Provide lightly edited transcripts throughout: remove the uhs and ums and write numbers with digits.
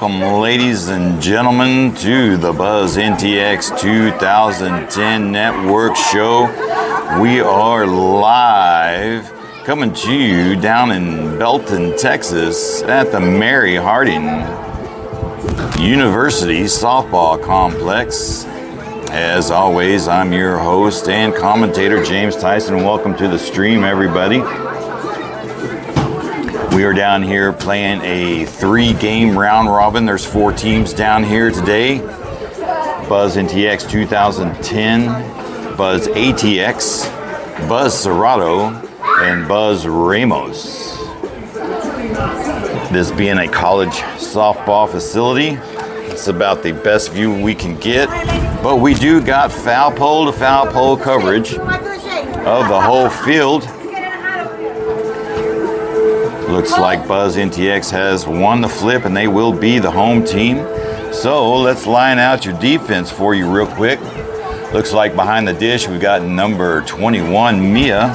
welcome, ladies and gentlemen, to the Buzz NTX 2010 Network Show. We are live, coming to you down in Belton, Texas, at the Mary Harding University Softball Complex. As always, I'm your host and commentator, James Tyson. Welcome to the stream, everybody. We are down here playing a 3-game round robin. There's 4 teams down here today. Buzz NTX 2010, Buzz ATX, Buzz Serato, and Buzz Ramos. This being a college softball facility, it's about the best view we can get. But we do got foul pole to foul pole coverage of the whole field. Looks like Buzz NTX has won the flip and they will be the home team. So let's line out your defense for you real quick. Looks like behind the dish we've got number 21, Mia.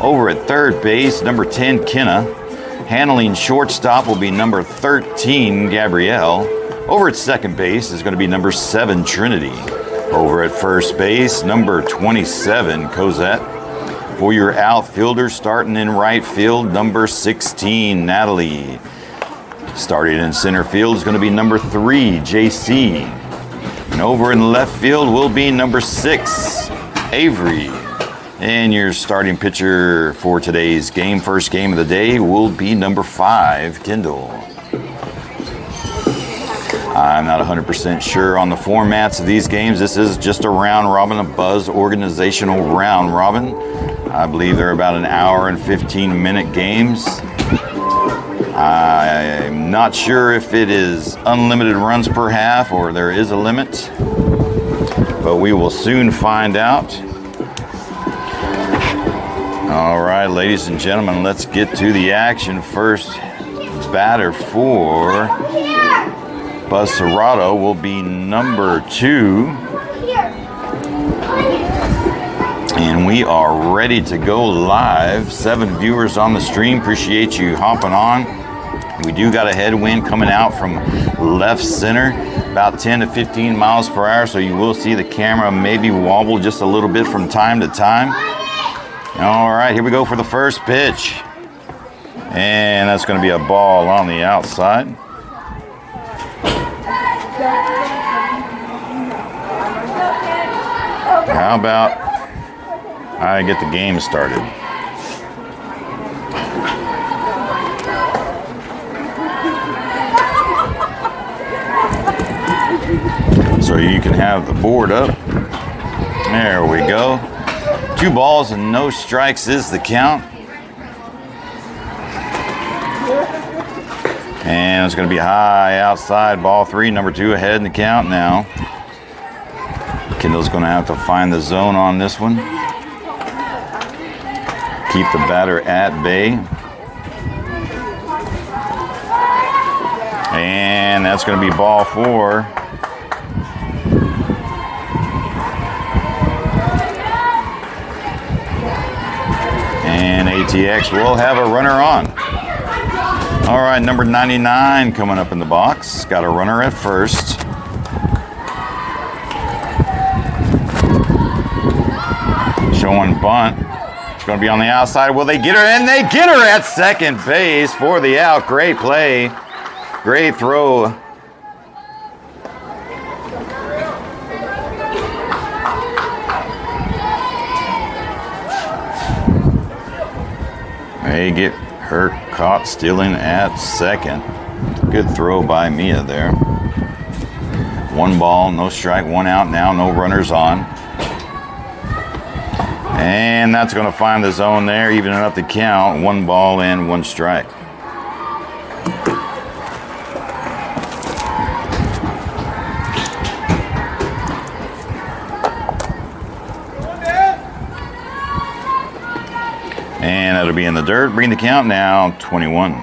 Over at third base, number 10, Kenna. Handling shortstop will be number 13, Gabrielle. Over at second base is going to be number 7, Trinity. Over at first base, number 27, Cosette. For your outfielder, starting in right field, number 16, Natalie. Starting in center field is going to be number 3, JC. And over in left field will be number 6, Avery. And your starting pitcher for today's game, first game of the day, will be number 5, Kendall. I'm not 100% sure on the formats of these games. This is just a round robin, a Buzz organizational round robin. I believe they're about an hour and 15-minute games. I'm not sure if it is unlimited runs per half or there is a limit, but we will soon find out. All right, ladies and gentlemen, let's get to the action. First batter for Buzz Serato will be number 2. And we are ready to go live. 7 viewers on the stream. Appreciate you hopping on. We do got a headwind coming out from left center, about 10 to 15 miles per hour. So you will see the camera maybe wobble just a little bit from time to time. All right, here we go for the first pitch. And that's going to be a ball on the outside. How about I get the game started? So you can have the board up. There we go. 2 balls and no strikes is the count. And it's going to be high outside, ball 3, number 2 ahead in the count now. Kendall's going to have to find the zone on this one. Keep the batter at bay. And that's going to be ball 4. And ATX will have a runner on. All right, number 99 coming up in the box. Got a runner at first. Showing bunt. It's going to be on the outside. Will they get her? And they get her at second base for the out. Great play. Great throw. They get her caught stealing at second. Good throw by Mia there. 1 ball, no strike, 1 out now, no runners on. And that's going to find the zone there, evening up the count. 1 ball and 1 strike. And that'll be in the dirt. Bring the count now, 21.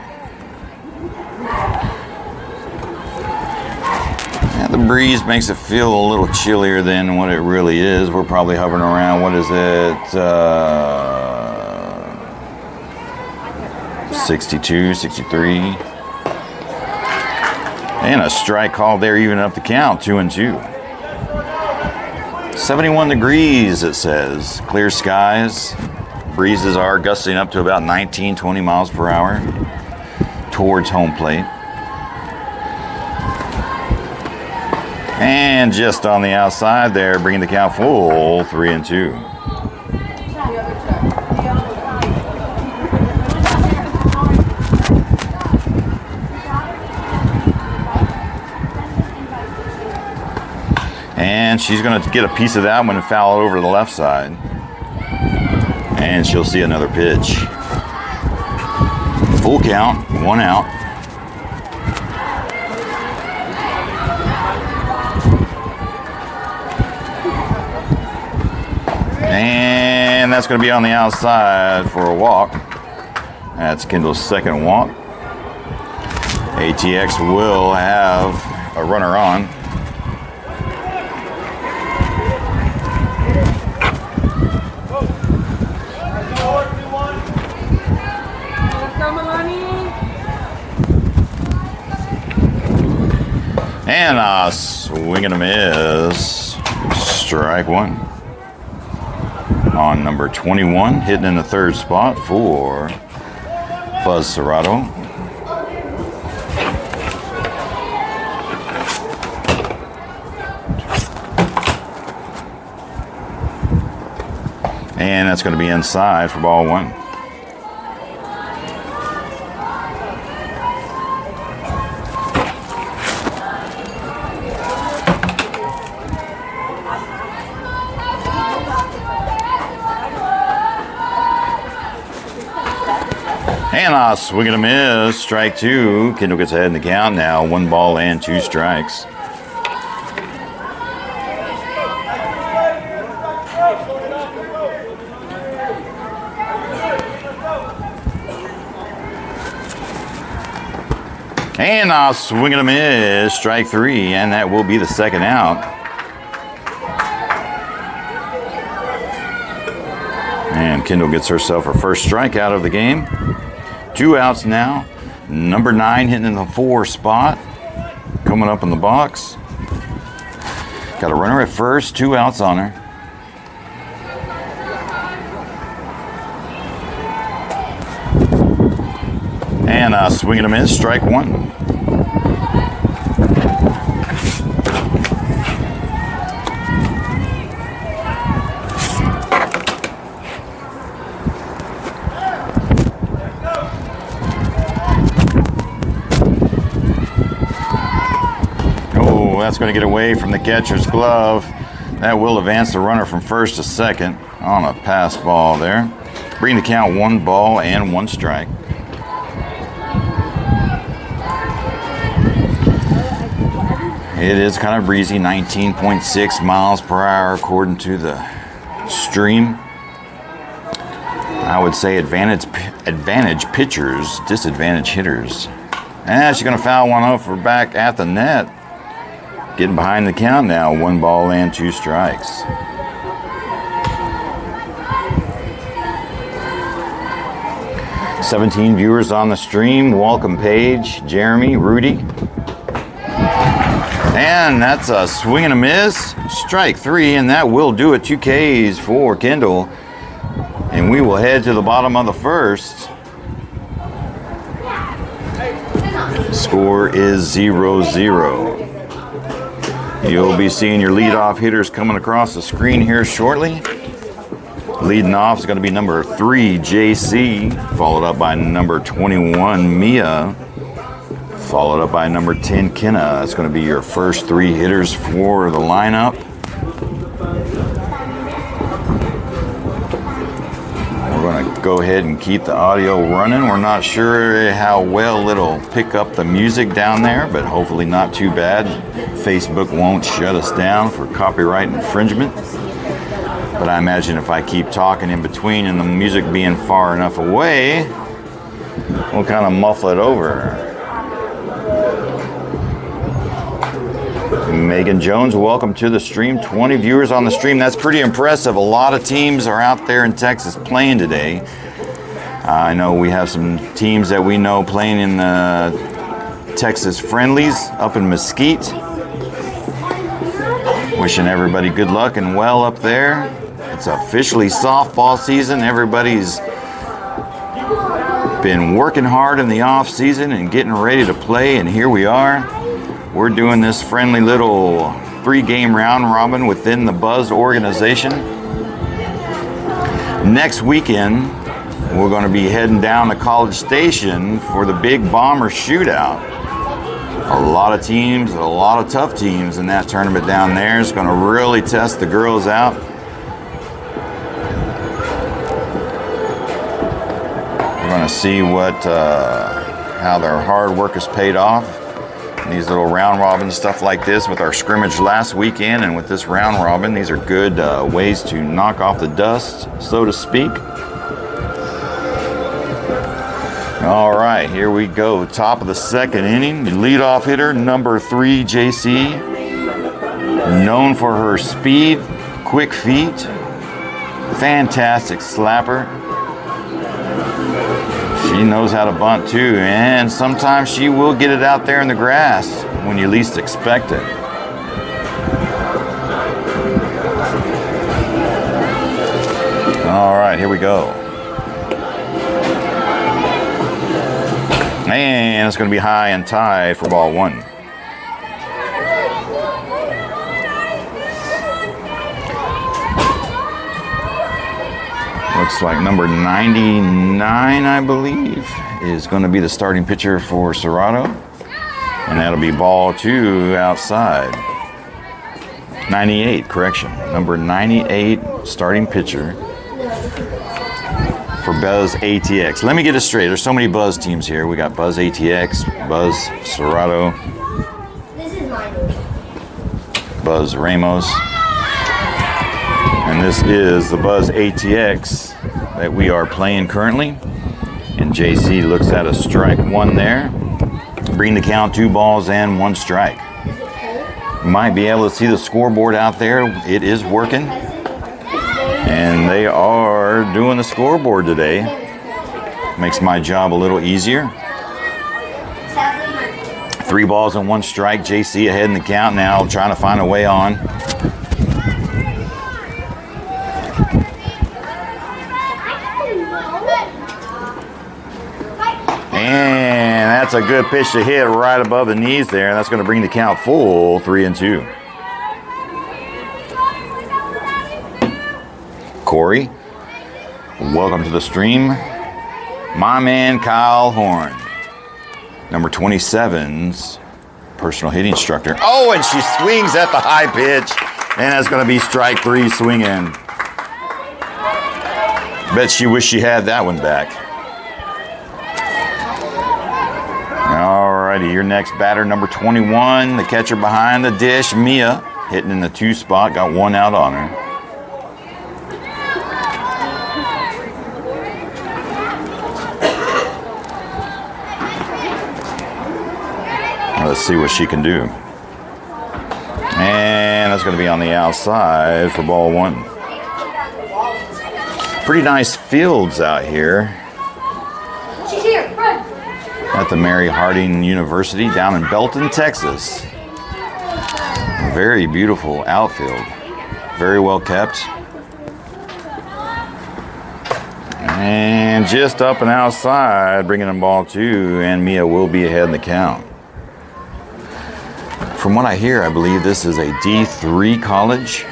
And the breeze makes it feel a little chillier than what it really is. We're probably hovering around, what is it, 62, 63. And a strike called there, even up the count, 2-2. 71 degrees, it says. Clear skies. Breezes are gusting up to about 19, 20 miles per hour towards home plate. And just on the outside there, bringing the count full, 3-2. And she's going to get a piece of that one and foul it over to the left side. And she'll see another pitch. Full count, 1 out. And that's going to be on the outside for a walk. That's Kendall's second walk. ATX will have a runner on. And a swing and a miss. Strike one. On number 21, hitting in the third spot for Buzz Serrato. And that's going to be inside for ball one. And a swing and a miss, strike two. Kendall gets ahead in the count now, 1 ball and 2 strikes. And a swing and a miss, strike 3, and that will be the second out. And Kendall gets herself her first strikeout of the game. 2 outs now. Number 9 hitting in the 4 spot. Coming up in the box. Got a runner at first, 2 outs on her. And a swing and a miss, strike 1. That's going to get away from the catcher's glove. That will advance the runner from first to second on a pass ball there. Bring the count 1 ball and 1 strike. It is kind of breezy, 19.6 miles per hour according to the stream. I would say advantage pitchers, disadvantage hitters. And she's going to foul one over back at the net. Getting behind the count now, 1 ball and 2 strikes. "17 viewers on the stream. Welcome, Paige, Jeremy, Rudy. And that's a swing and a miss. Strike 3, and that will do it. 2 Ks for Kendall. And we will head to the bottom of the first. Score is 0-0. You'll be seeing your leadoff hitters coming across the screen here shortly. Leading off is going to be number 3, JC, followed up by number 21, Mia, followed up by number 10, Kenna. That's going to be your first 3 hitters for the lineup. We're going to go ahead and keep the audio running. We're not sure how well it'll pick up the music down there, but hopefully not too bad. Facebook won't shut us down for copyright infringement. But I imagine if I keep talking in between and the music being far enough away, we'll kind of muffle it over. Megan Jones, welcome to the stream. 20 viewers on the stream. That's pretty impressive. A lot of teams are out there in Texas playing today. I know we have some teams that we know playing in the Texas friendlies up in Mesquite. Wishing everybody good luck and well up there. It's officially softball season. Everybody's been working hard in the off season and getting ready to play, and here we are. We're doing this friendly little 3-game round robin within the Buzz organization. Next weekend, we're going to be heading down to College Station for the Big Bomber Shootout. A lot of teams, a lot of tough teams in that tournament down there. It's going to really test the girls out. We're going to see how their hard work has paid off. These little round robin stuff like this with our scrimmage last weekend and with this round robin, these are good ways to knock off the dust, so to speak. All right, here we go. Top of the second inning. The leadoff hitter, number 3, JC. Known for her speed, quick feet, fantastic slapper. She knows how to bunt too, and sometimes she will get it out there in the grass when you least expect it. All right, here we go. And it's going to be high and tied for ball 1. Looks like number 99, I believe, is going to be the starting pitcher for Serrato. And that'll be ball 2 outside. 98, correction. Number 98 starting pitcher for Buzz ATX. Let me get it straight. There's so many Buzz teams here. We got Buzz ATX, Buzz Serrato, Buzz Ramos. And this is the Buzz ATX that we are playing currently. And JC looks at a strike 1 there. Bring the count 2 balls and 1 strike. You might be able to see the scoreboard out there. It is working. And they are doing the scoreboard today. Makes my job a little easier. 3 balls and 1 strike. JC ahead in the count now, trying to find a way on. And that's a good pitch to hit right above the knees there. And that's going to bring the count full 3-2. Corey, welcome to the stream. My man Kyle Horn, number 27's personal hitting instructor. Oh, and she swings at the high pitch. And that's going to be strike 3 swinging. Bet she wished she had that one back. Alrighty, your next batter, number 21, the catcher behind the dish, Mia, hitting in the 2 spot, got 1 out on her. Let's see what she can do. And that's going to be on the outside for ball 1. Pretty nice fields out here at the Mary Harding University down in Belton, Texas. A very beautiful outfield. Very well kept. And just up and outside, bringing in ball 2, and Mia will be ahead in the count. From what I hear, I believe this is a D3 college.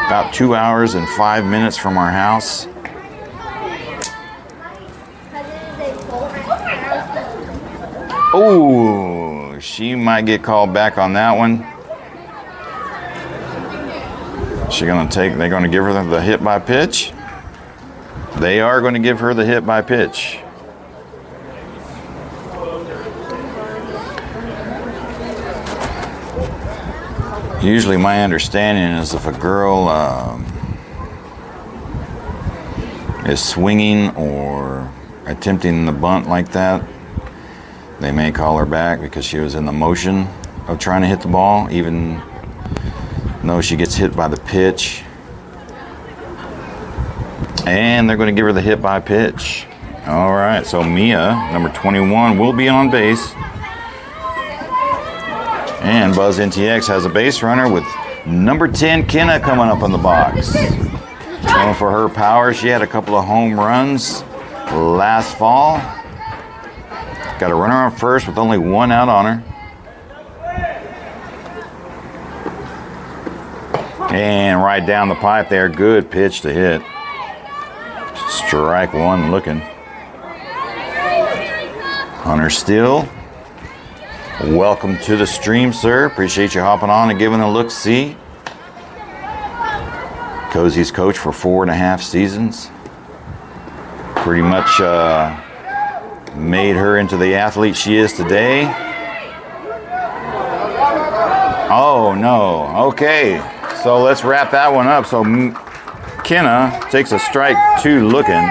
About 2 hours and 5 minutes from our house. Oh, she might get called back on that one. They're going to give her the hit by pitch. They are going to give her the hit by pitch. Usually my understanding is if a girl is swinging or attempting the bunt like that, they may call her back because she was in the motion of trying to hit the ball, even though she gets hit by the pitch. And they're going to give her the hit by pitch. All right, so Mia, number 21, will be on base. And Buzz NTX has a base runner with number 10, Kenna, coming up on the box. Going for her power. She had a couple of home runs last fall. Got a runner on first with only one out on her. And right down the pipe there. Good pitch to hit. Strike one looking. Hunter Steele, welcome to the stream, sir. Appreciate you hopping on and giving a look-see. Cozy's coach for 4.5 seasons. Pretty much made her into the athlete she is today. Oh, no. Okay. So let's wrap that one up. So Kenna takes a strike two looking.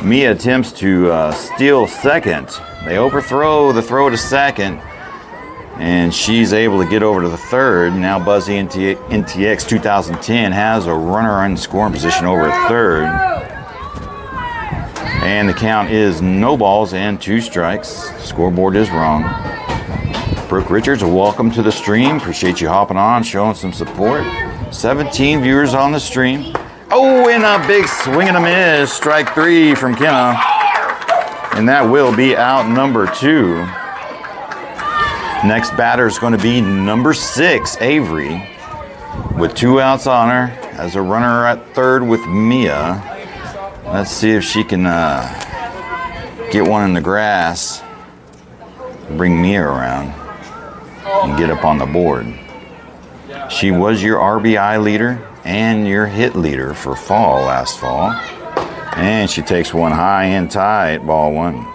Mia attempts to steal second. They overthrow the throw to second, and she's able to get over to the third. Now Buzzy NTX 2010 has a runner in scoring position over at third. And the count is no balls and 2 strikes. Scoreboard is wrong. Brooke Richards, welcome to the stream. Appreciate you hopping on, showing some support. 17 viewers on the stream. Oh, and a big swing and a miss. Strike 3 from Kenna. And that will be out number 2. Next batter is going to be number 6, Avery, with 2 outs on her. As a runner at third with Mia. Let's see if she can get one in the grass. Bring Mia around and get up on the board. She was your RBI leader and your hit leader for fall last fall. And she takes one high and tight, ball 1.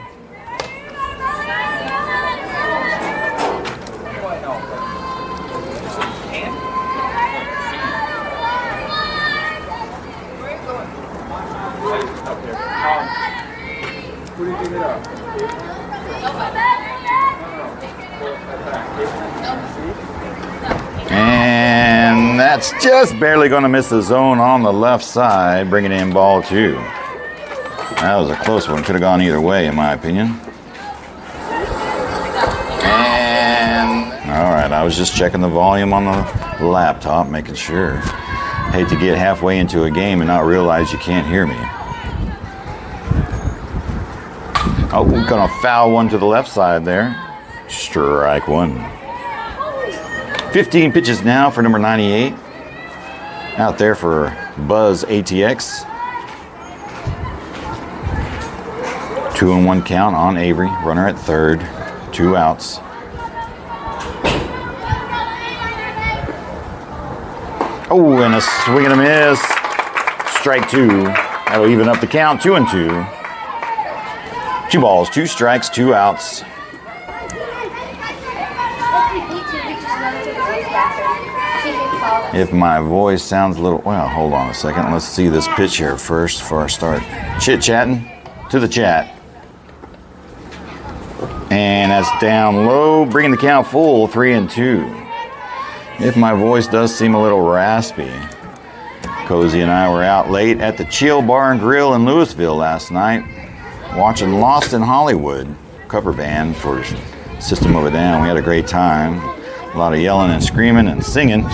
And that's just barely going to miss the zone on the left side, bringing in ball 2. That was a close one. Could have gone either way, in my opinion. And all right, I was just checking the volume on the laptop, making sure. Hate to get halfway into a game and not realize you can't hear me. Oh, we're gonna foul one to the left side there. Strike 1. 15 pitches now for number 98. Out there for Buzz ATX. 2-1 count on Avery. Runner at third. 2 outs. Oh, and a swing and a miss. Strike 2. That'll even up the count. 2-2. 2 balls, 2 strikes, 2 outs. If my voice sounds a little, well, hold on a second. Let's see this pitch here first before I start chit-chatting to the chat. And that's down low, bringing the count full, 3-2. If my voice does seem a little raspy, Cozy and I were out late at the Chill Bar and Grill in Louisville last night, watching Lost in Hollywood cover band for System of a Down. We had a great time. A lot of yelling and screaming and singing.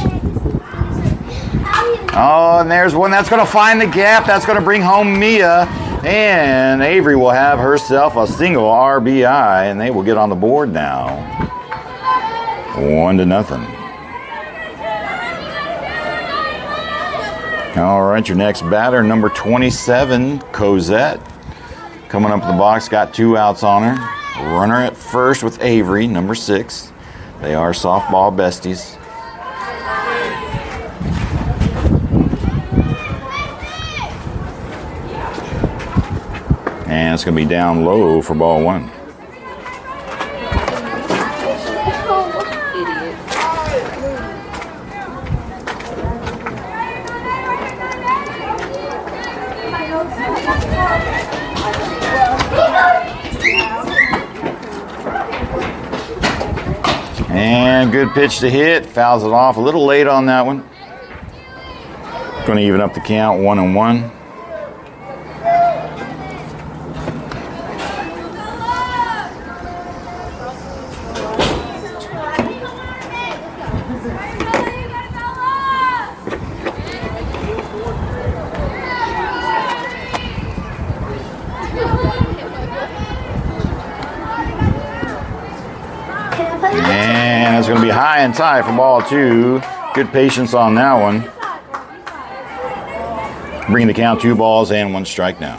Oh, and there's one that's going to find the gap. That's going to bring home Mia. And Avery will have herself a single RBI, and they will get on the board now. 1-0. All right, your next batter, number 27, Cosette. Coming up the box, got 2 outs on her. Runner at first with Avery, number 6. They are softball besties. And it's going to be down low for ball 1. And good pitch to hit. Fouls it off a little late on that one. Going to even up the count, 1-1. And it's going to be high and tight for ball 2. Good patience on that one. Bringing the count 2 balls and 1 strike now.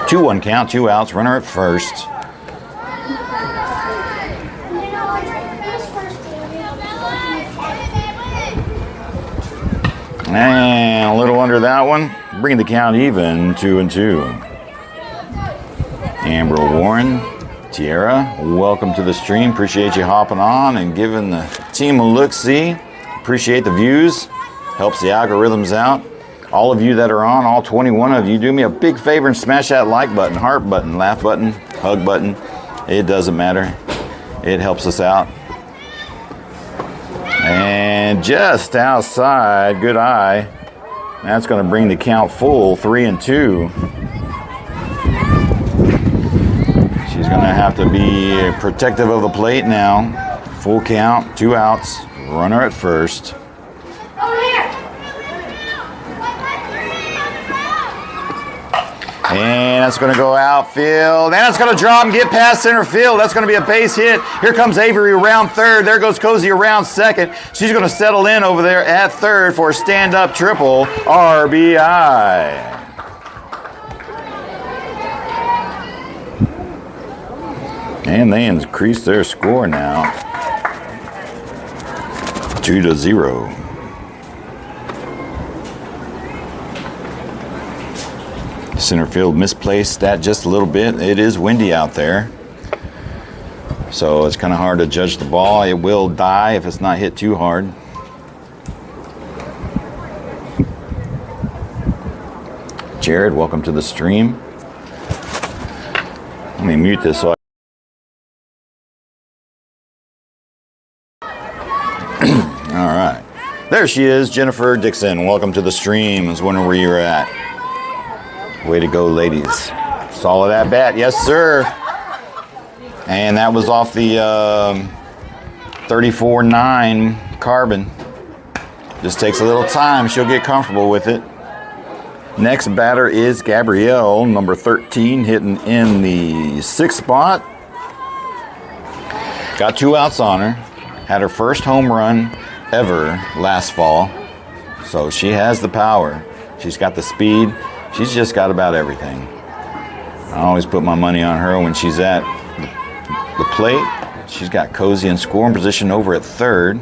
Two 1 count, 2 outs, runner at first. And a little under that one. Bringing the count even, 2-2. Amber Warren, Tierra, welcome to the stream. Appreciate you hopping on and giving the team a look-see. Appreciate the views. Helps the algorithms out. All of you that are on, all 21 of you, do me a big favor and smash that like button, heart button, laugh button, hug button. It doesn't matter. It helps us out. And just outside, good eye. That's going to bring the count full, 3-2. She's going to have to be protective of the plate now. Full count, 2 outs, runner at first. And that's going to go outfield. And that's going to drop and get past center field. That's going to be a base hit. Here comes Avery around third. There goes Cozy around second. She's going to settle in over there at third for a stand-up triple RBI. And they increase their score now. 2-0. Center field misplaced that just a little bit. It is windy out there, so it's kind of hard to judge the ball. It will die if it's not hit too hard. Jared, welcome to the stream. Let me mute this so all right. There she is, Jennifer Dixon. Welcome to the stream. I was wondering where you were at. Way to go, ladies. Solid at bat. Yes, sir. And that was off the 34.9 carbon. Just takes a little time. She'll get comfortable with it. Next batter is Gabrielle, number 13, hitting in the 6th spot. Got 2 outs on her. Had her first home run ever last fall. So she has the power. She's got the speed. She's just got about everything. I always put my money on her when she's at the plate. She's got Cozy in scoring position over at third.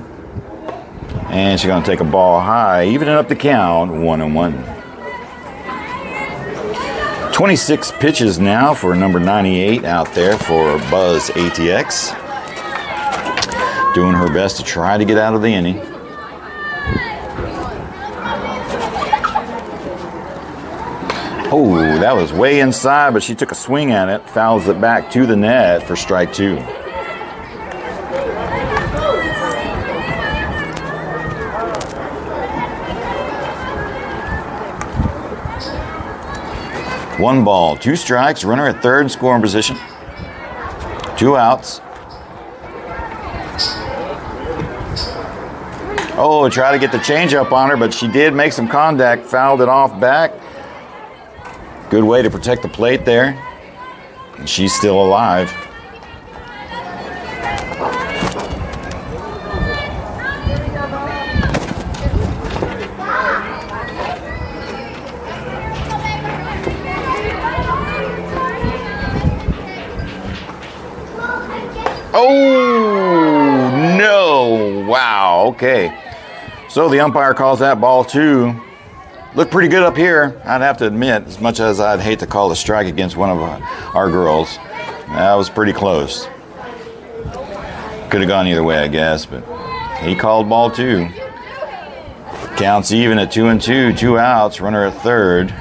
And she's going to take a ball high, evening up the count, 1-1. 26 pitches now for number 98 out there for Buzz ATX. Doing her best to try to get out of the inning. Oh, that was way inside, but she took a swing at it, fouls it back to the net for strike 2. One ball, 2 strikes, runner at third in scoring position. 2 outs. Oh, try to get the changeup on her, but she did make some contact, fouled it off back. Good way to protect the plate there. And she's still alive. Oh, no. Wow. Okay. So the umpire calls that ball 2. Looked pretty good up here, I'd have to admit, as much as I'd hate to call a strike against one of our girls. That was pretty close. Could have gone either way, I guess, but he called ball 2. Counts even at 2-2, 2 outs, runner at third.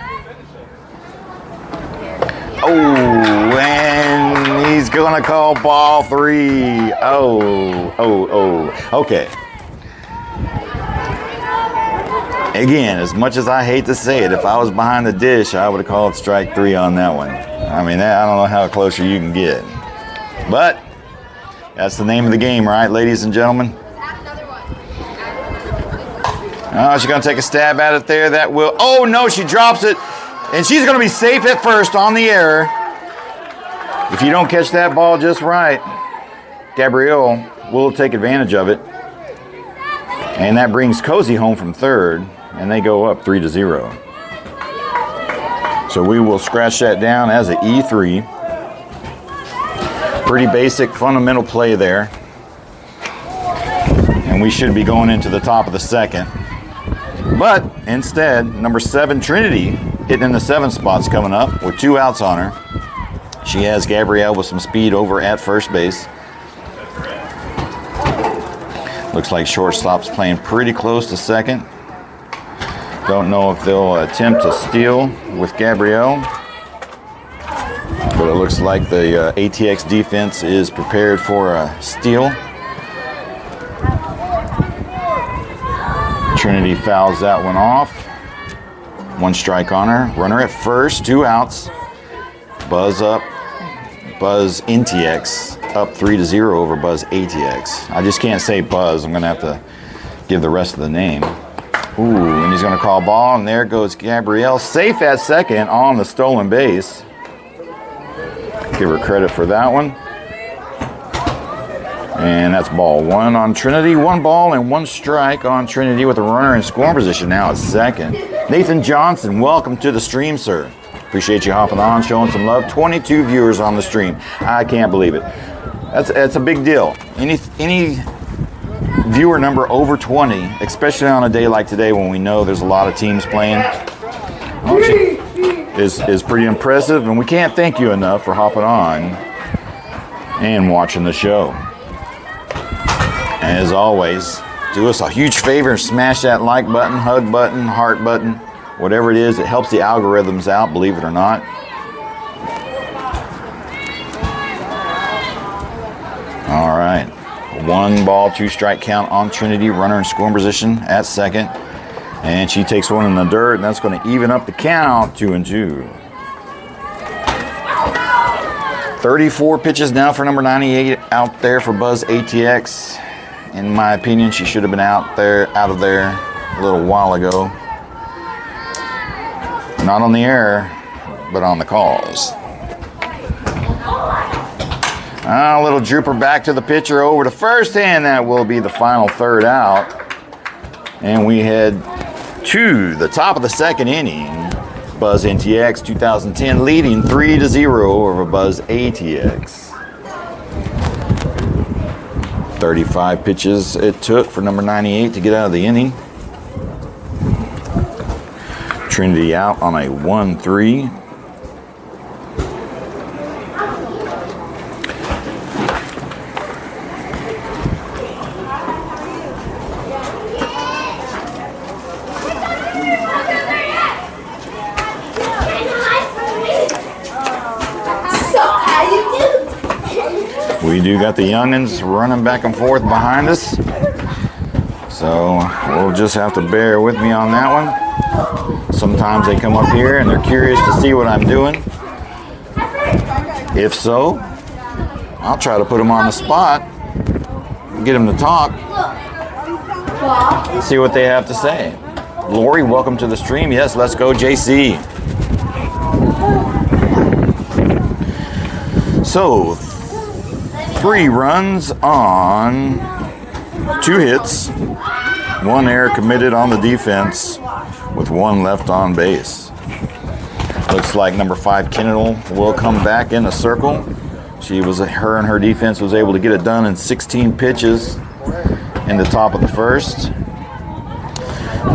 Oh, and he's going to call ball 3. Oh. Okay. Again, as much as I hate to say it, if I was behind the dish, I would have called strike 3 on that one. I mean, I don't know how closer you can get. But that's the name of the game, right, ladies and gentlemen? Oh, she's going to take a stab at it there. That will. Oh, no, she drops it. And she's going to be safe at first on the air. If you don't catch that ball just right, Gabrielle will take advantage of it. And that brings Cozy home from third, and they go up 3-0. So we will scratch that down as an E3. Pretty basic, fundamental play there. And we should be going into the top of the second. But instead, number 7, Trinity, hitting in the 7th spot's coming up with 2 outs on her. She has Gabrielle with some speed over at first base. Looks like shortstop's playing pretty close to second. Don't know if they'll attempt to steal with Gabrielle. But it looks like the ATX defense is prepared for a steal. Trinity fouls that one off. 1 strike on her. Runner at first, 2 outs. Buzz up. Buzz NTX up 3-0 over Buzz ATX. I just can't say Buzz. I'm going to have to give the rest of the name. Ooh, and he's going to call ball, and there goes Gabrielle. Safe at second on the stolen base. Give her credit for that one. And that's ball 1 on Trinity. 1 ball and 1 strike on Trinity with a runner in scoring position now at second. Nathan Johnson, welcome to the stream, sir. Appreciate you hopping on, showing some love. 22 viewers on the stream. I can't believe it. That's a big deal. Any viewer number over 20, especially on a day like today when we know there's a lot of teams playing, is pretty impressive. And we can't thank you enough for hopping on and watching the show. As always, do us a huge favor and smash that like button, hug button, heart button, whatever it is. It helps the algorithms out, believe it or not. All right. 1 ball, 2 strike count on Trinity. Runner in scoring position at second. And she takes one in the dirt, and that's going to even up the count, 2-2. 34 pitches now for number 98 out there for Buzz ATX. In my opinion, she should have been out of there a little while ago. Not on the air, but on the calls. A little drooper back to the pitcher over to first, and that will be the final 3rd out. And we head to the top of the 2nd inning. Buzz NTX 2010 leading 3-0 over Buzz ATX. 35 pitches it took for number 98 to get out of the inning. Trinity out on a 1-3. We do got the youngins running back and forth behind us. So we'll just have to bear with me on that one. Sometimes they come up here and they're curious to see what I'm doing. If so, I'll try to put them on the spot, get them to talk, see what they have to say. Lori, welcome to the stream. Yes, let's go, JC. So, 3 runs on 2 hits, 1 error committed on the defense with 1 left on base. Looks like number 5 Kennedy will come back in the circle. Her and her defense was able to get it done in 16 pitches in the top of the 1st.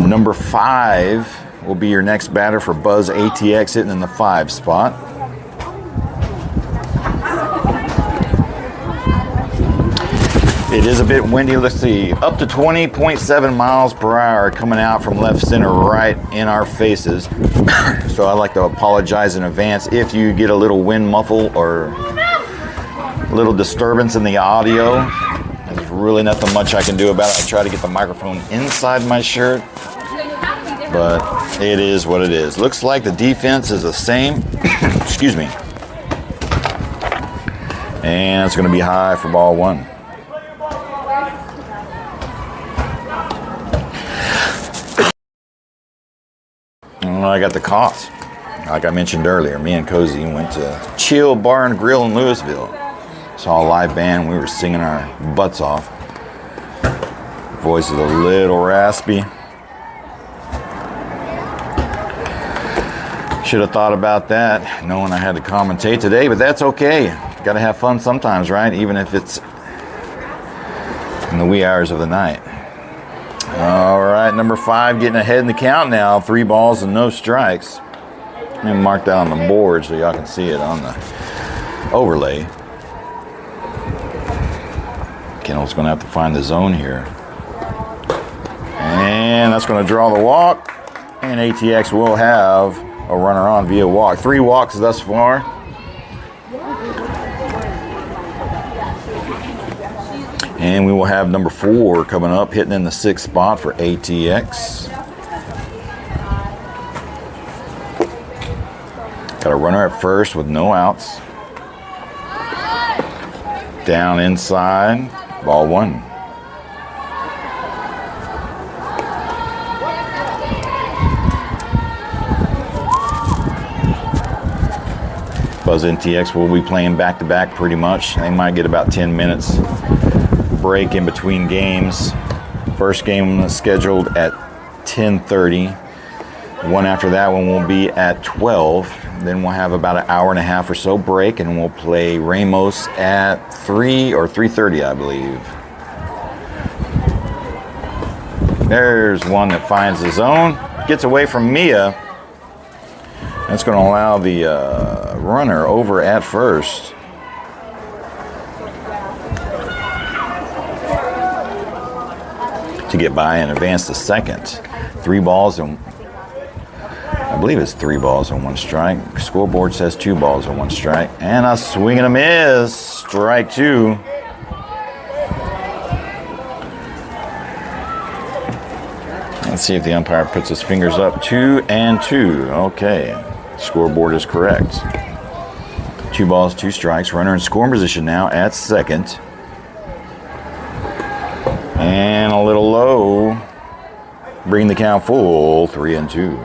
Number 5 will be your next batter for Buzz ATX, hitting in the 5 spot. It is a bit windy. Let's see, up to 20.7 miles per hour coming out from left center right in our faces. So I'd like to apologize in advance if you get a little wind muffle or a little disturbance in the audio. There's really nothing much I can do about it. I try to get the microphone inside my shirt, but it is what it is. Looks like the defense is the same. Excuse me. And it's going to be high for ball 1. I got the cough. Like I mentioned earlier, me and Cozy went to Chill Bar and Grill in Louisville. Saw a live band. We were singing our butts off. Voice is a little raspy. Should have thought about that, knowing I had to commentate today, but that's okay. Got to have fun sometimes, right? Even if it's in the wee hours of the night. All right, number 5 getting ahead in the count now. 3 balls and no strikes. And mark that on the board so y'all can see it on the overlay. Kendall's going to have to find the zone here. And that's going to draw the walk. And ATX will have a runner on via walk. 3 walks thus far. And we will have number 4 coming up, hitting in the 6th spot for ATX. Got a runner at first with no outs. Down inside, ball 1. Buzz NTX will be playing back-to-back pretty much. They might get about 10 minutes break in between games. First game scheduled at 10:30. One after that one will be at 12. Then we'll have about an hour and a half or so break, and we'll play Ramos at 3 or 3:30, I believe. There's one that finds the zone. Gets away from Mia. That's going to allow the runner over at first. To get by and advance to second. 3 balls and I believe it's 3 balls and 1 strike. Scoreboard says 2 balls and 1 strike. And a swing and a miss. Strike 2. Let's see if the umpire puts his fingers up. 2 and 2. Okay. Scoreboard is correct. 2 balls, 2 strikes. Runner in scoring position now at second. And a little low. Bring the count full. 3 and 2.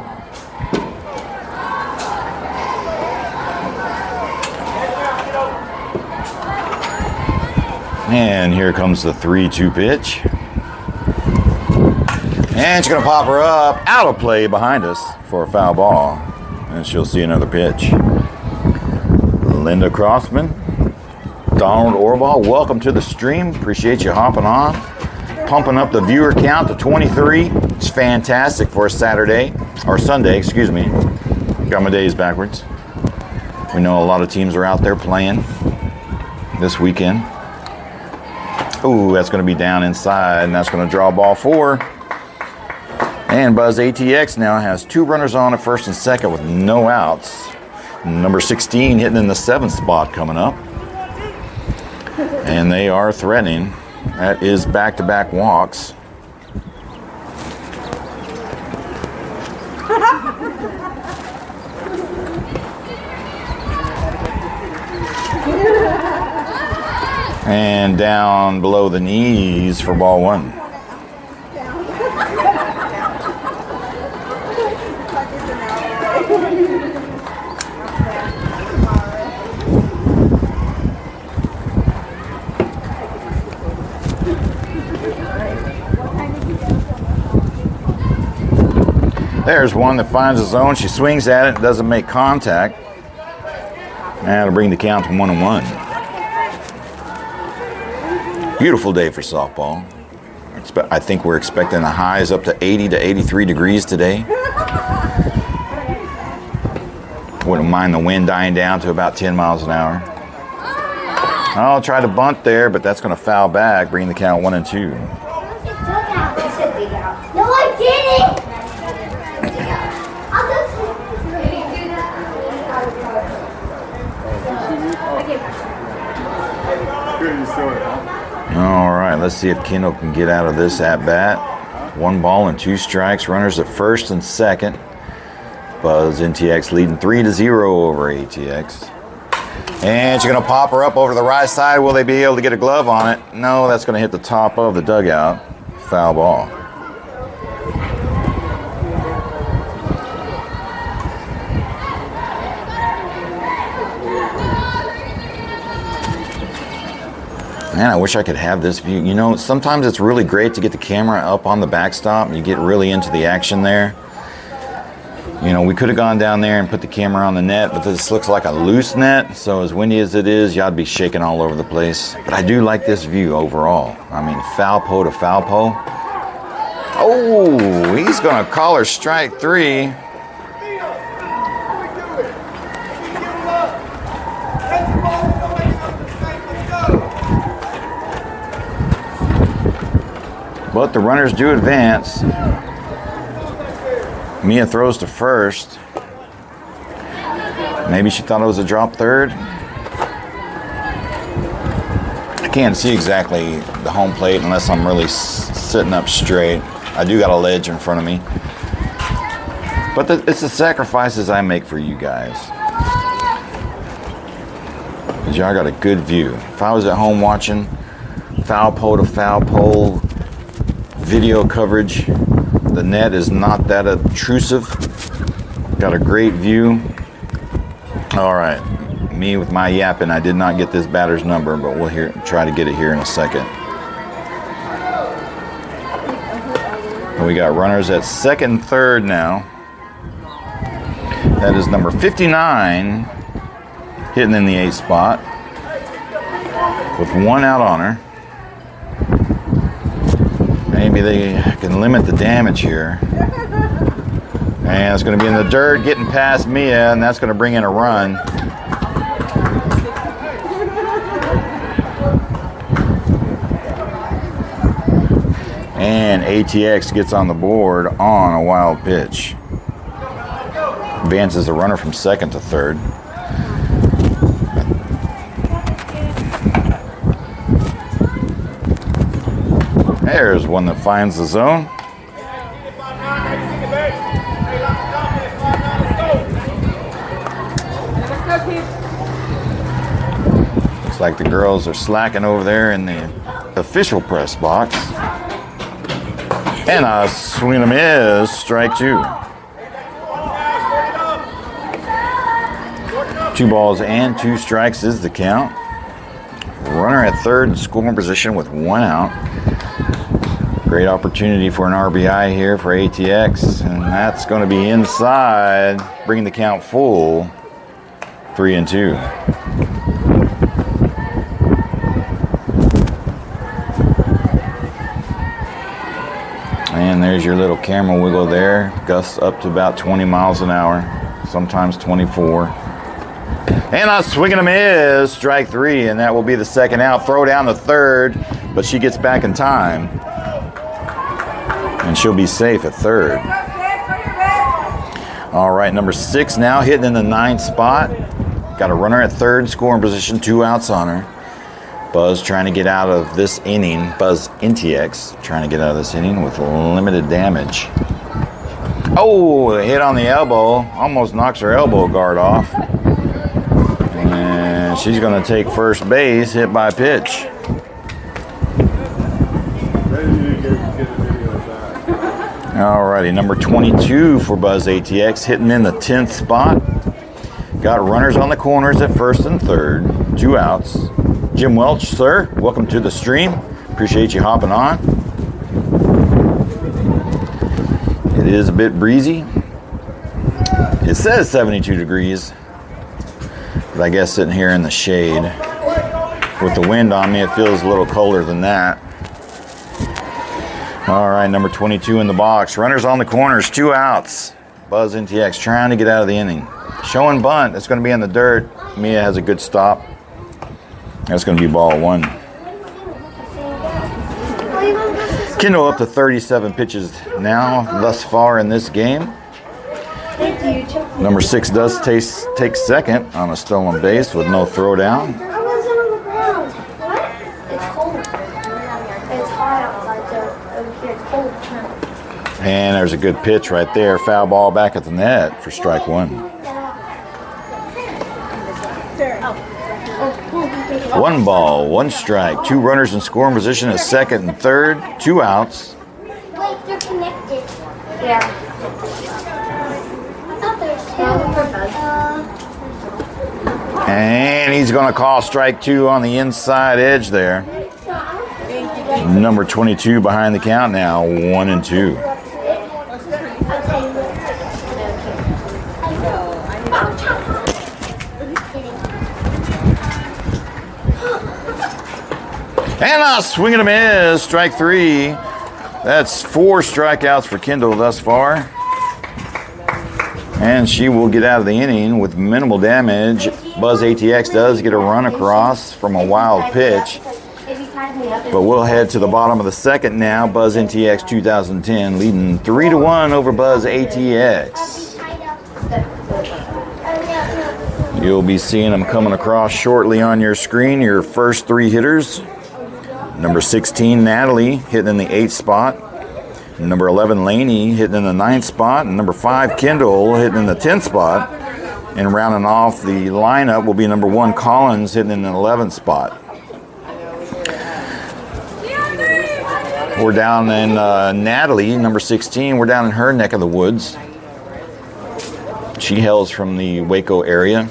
And here comes the 3-2 pitch. And she's going to pop her up. Out of play behind us for a foul ball. And she'll see another pitch. Linda Crossman, Donald Orval, welcome to the stream. Appreciate you hopping on. Pumping up the viewer count to 23. It's fantastic for a Saturday, or Sunday, excuse me. Got my days backwards. We know a lot of teams are out there playing this weekend. Ooh, that's going to be down inside, and that's going to draw ball 4. And Buzz ATX now has 2 runners on at first and second with no outs. Number 16 hitting in the 7th spot coming up. And they are threatening. That is back-to-back walks. And down below the knees for ball 1. There's one that finds the zone. She swings at it, doesn't make contact. And it'll bring the count to 1-1. Beautiful day for softball. I think we're expecting the highs up to 80 to 83 degrees today. Wouldn't mind the wind dying down to about 10 miles an hour. I'll try to bunt there, but that's going to foul back, bring the count 1-2. No, I didn't. All right, let's see if Kendall can get out of this at bat. 1 ball and 2 strikes. Runners at first and second. Buzz NTX leading 3-0 over ATX. And she's going to pop her up over the right side. Will they be able to get a glove on it? No, that's going to hit the top of the dugout. Foul ball. Man, I wish I could have this view. You know, sometimes it's really great to get the camera up on the backstop and you get really into the action there. You know, we could have gone down there and put the camera on the net, but this looks like a loose net, so as windy as it is, y'all be shaking all over the place. But I do like this view overall. I mean, foul pole to foul pole. Oh, he's gonna call her strike 3. But the runners do advance. Mia throws to first. Maybe she thought it was a drop third. I can't see exactly the home plate unless I'm really sitting up straight. I do got a ledge in front of me. But it's the sacrifices I make for you guys. Because y'all got a good view. If I was at home watching foul pole to foul pole video coverage, the net is not that obtrusive. Got a great view. All right, me with my yapping, I did not get this batter's number, but we'll try to get it here in a second. And we got runners at second and third now. That is number 59, hitting in the 8th spot, with 1 out on her. Maybe they can limit the damage here. And it's going to be in the dirt, getting past Mia, and that's going to bring in a run. And ATX gets on the board on a wild pitch. Advances the runner from second to third. There's one that finds the zone. Looks like the girls are slacking over there in the official press box. And a swing and a miss, strike 2. 2 balls and 2 strikes is the count. Runner at third in scoring position with 1 out. Great opportunity for an RBI here for ATX, and that's going to be inside, bringing the count full, 3-2. And there's your little camera wiggle there. Gusts up to about 20 miles an hour, sometimes 24. And a swing and a miss, strike 3, and that will be the second out. Throw down the third, but she gets back in time. And she'll be safe at third. All right, number 6 now hitting in the 9th spot. Got a runner at third, scoring position, 2 outs on her. Buzz trying to get out of this inning. Buzz NTX trying to get out of this inning with limited damage. Oh, a hit on the elbow. Almost knocks her elbow guard off. And she's going to take first base, hit by pitch. Alrighty, number 22 for Buzz ATX, hitting in the 10th spot. Got runners on the corners at first and third, 2 outs. Jim Welch, sir, welcome to the stream. Appreciate you hopping on. It is a bit breezy. It says 72 degrees, but I guess sitting here in the shade with the wind on me, it feels a little colder than that. All right, number 22 in the box. Runners on the corners, 2 outs. Buzz NTX trying to get out of the inning. Showing bunt. It's going to be in the dirt. Mia has a good stop. That's going to be ball 1. Kendall up to 37 pitches now thus far in this game. Number 6 does take second on a stolen base with no throw down. And there's a good pitch right there. Foul ball back at the net for strike 1. 1 ball, 1 strike. 2 runners in scoring position at second and third. 2 outs. Wait, they're connected. Yeah. I thought they were And he's going to call strike 2 on the inside edge there. Number 22 behind the count now, 1 and 2. And a swing and a miss, strike 3. That's 4 strikeouts for Kendall thus far. And she will get out of the inning with minimal damage. Buzz ATX does get a run across from a wild pitch. But we'll head to the bottom of the second now. Buzz NTX 2010 leading 3-1 over Buzz ATX. You'll be seeing them coming across shortly on your screen, your first 3 hitters. Number 16, Natalie, hitting in the 8th spot. Number 11, Laney, hitting in the 9th spot. And number 5, Kendall, hitting in the 10th spot. And rounding off the lineup will be number 1, Collins, hitting in the 11th spot. We're down in Natalie, number 16. We're down in her neck of the woods. She hails from the Waco area.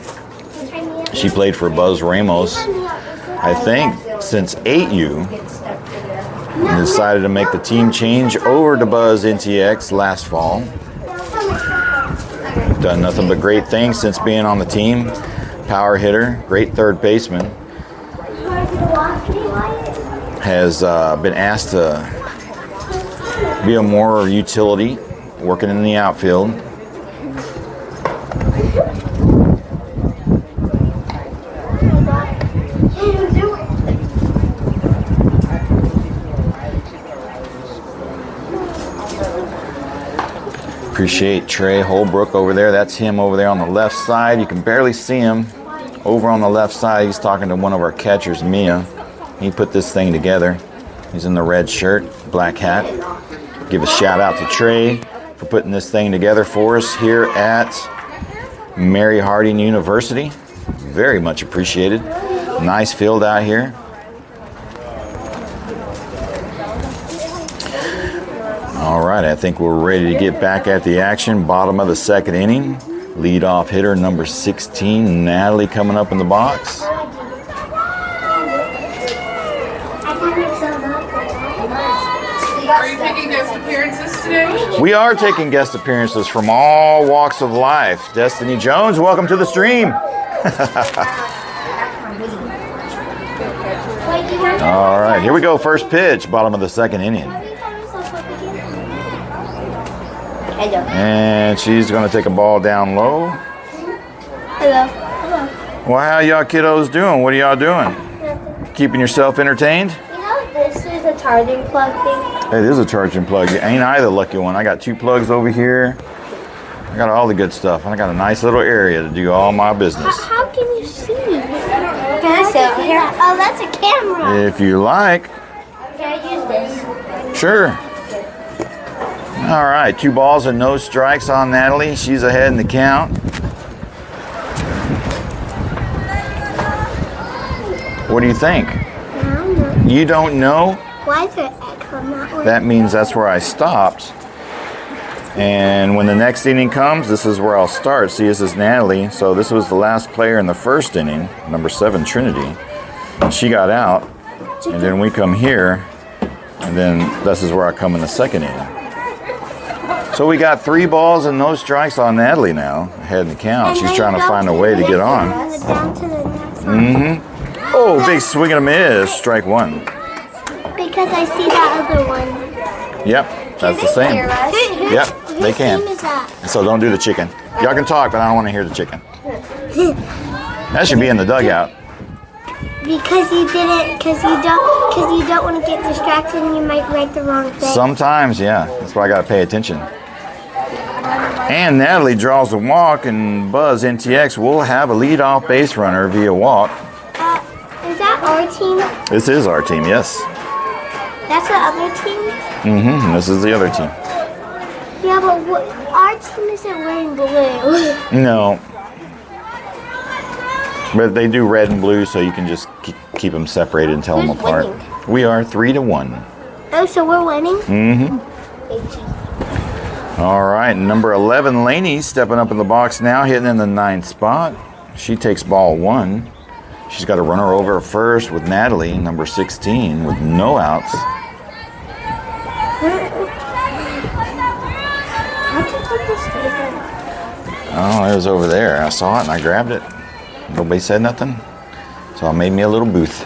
She played for Buzz Ramos, I think, since 8U. And decided to make the team change over to Buzz NTX last fall. Done nothing but great things since being on the team. Power hitter, great third baseman. Has been asked to be a more utility, working in the outfield. Appreciate Trey Holbrook over there. That's him over there on the left side. You can barely see him. Over on the left side, he's talking to one of our catchers, Mia. He put this thing together. He's in the red shirt, black hat. Give a shout out to Trey for putting this thing together for us here at Mary Harding University. Very much appreciated. Nice field out here. All right, I think we're ready to get back at the action. Bottom of the second inning. Leadoff hitter number 16, Natalie, coming up in the box. Are you taking guest appearances today? We are taking guest appearances from all walks of life. Destiny Jones, welcome to the stream. All right, here we go. First pitch, bottom of the second inning. And she's going to take a ball down low. Hello. Well, how y'all kiddos doing? What are y'all doing? Keeping yourself entertained? You know this is a charging plug thing? It is a charging plug. Ain't I the lucky one? I got 2 plugs over here. I got all the good stuff. And I got a nice little area to do all my business. How can you see? Can I sit here? Oh, that's a camera. If you like. Can I use this? Sure. All right, 2 balls and no strikes on Natalie. She's ahead in the count. What do you think? I don't know. You don't know? Why is there echo that way? That means that's where I stopped. And when the next inning comes, this is where I'll start. See, this is Natalie. So this was the last player in the first inning, number 7, Trinity. And she got out. And then we come here. And then this is where I come in the second inning. So we got 3 balls and no strikes on Natalie now, ahead in the count. She's trying to find a way to get on. Oh, big swing and a miss, strike 1. Because I see that other one. Yep, that's the same. Yep, they can. Whose team is that? So don't do the chicken. Y'all can talk, but I don't want to hear the chicken. That should be in the dugout. Because you didn't, because you don't want to get distracted and you might write the wrong thing. Sometimes, yeah. That's why I got to pay attention. And Natalie draws the walk, and Buzz NTX will have a leadoff base runner via walk. Is that our team? This is our team, yes. That's the other team? Mm-hmm. This is the other team. Yeah, but our team isn't wearing blue. No. But they do red and blue, so you can just keep them separated and tell them Who's apart. winning? We are 3-1. Oh, so we're winning? Mm-hmm. All right, number 11, Laney, stepping up in the box now, hitting in the 9th spot. She takes ball 1. She's got a runner over at first with Natalie, number 16, with no outs. Oh, it was over there. I saw it and I grabbed it. Nobody said nothing. So I made me a little booth.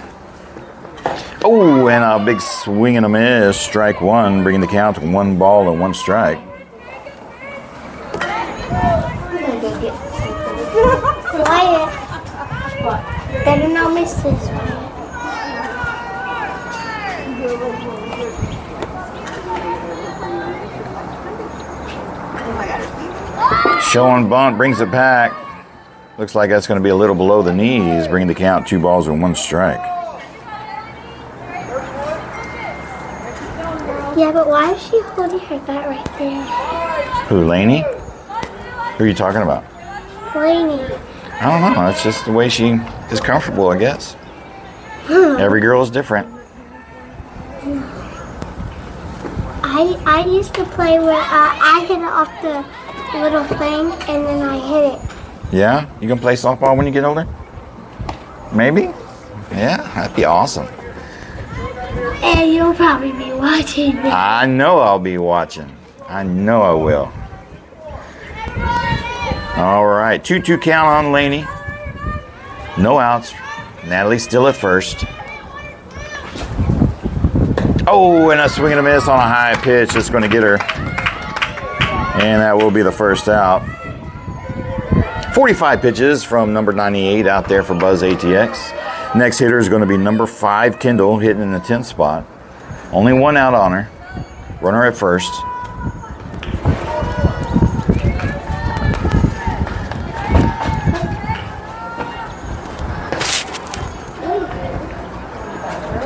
Oh, and a big swing and a miss. Strike one, bringing the count to 1 ball and 1 strike. Quiet. Better not miss this one. Showing bunt brings it back. Looks like that's going to be a little below the knees, bringing the count 2 balls and 1 strike. Yeah, but why is she holding her bat right there? Who, Lainey? Who are you talking about? Lainey. I don't know. It's just the way she is comfortable, I guess. Every girl is different. I used to play where I hit it off the little thing and then I hit it. Yeah? You gonna play softball when you get older? Maybe? Yeah, that'd be awesome. And you'll probably be watching this. I know I'll be watching. I know I will. All right, 2-2 count on Lainey. No outs. Natalie still at first. Oh, and a swing and a miss on a high pitch. It's going to get her. And that will be the first out. 45 pitches from number 98 out there for Buzz ATX. Next hitter is going to be number 5, Kendall, hitting in the 10th spot. Only 1 out on her. Runner at first.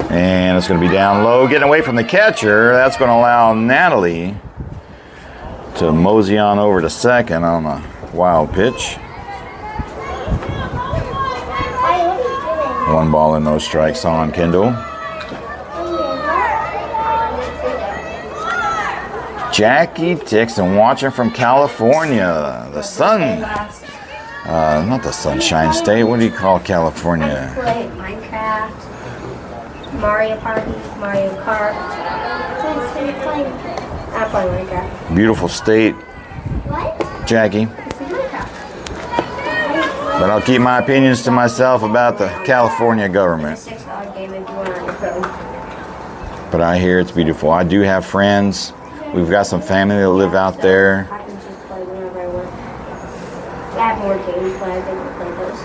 And it's going to be down low, getting away from the catcher. That's going to allow Natalie to mosey on over to second on a wild pitch. 1 ball and no strikes on Kendall. Jackie Dixon watching from California. The sun. Not the Sunshine State. What do you call California? Play Minecraft, Mario Party, Mario Kart. I play Minecraft. Beautiful state, Jackie. But I'll keep my opinions to myself about the California government. $6 game if you want on your phone. But I hear it's beautiful. I do have friends. We've got some family that live out there. I can just play whenever I want. I have more games, but I think I'll play those.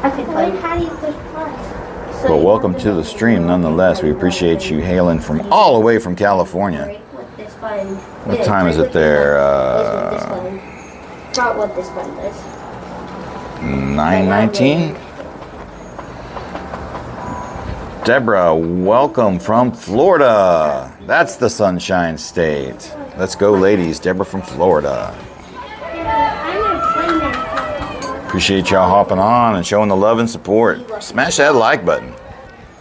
I could play. How do you push play? But welcome to the stream nonetheless. We appreciate you hailing from all the way from California. With this button. What time is it there? Not what this button does. 9:19. Deborah, welcome from Florida. That's the Sunshine State. Let's go, ladies. Deborah from Florida. Appreciate y'all hopping on and showing the love and support. Smash that like button.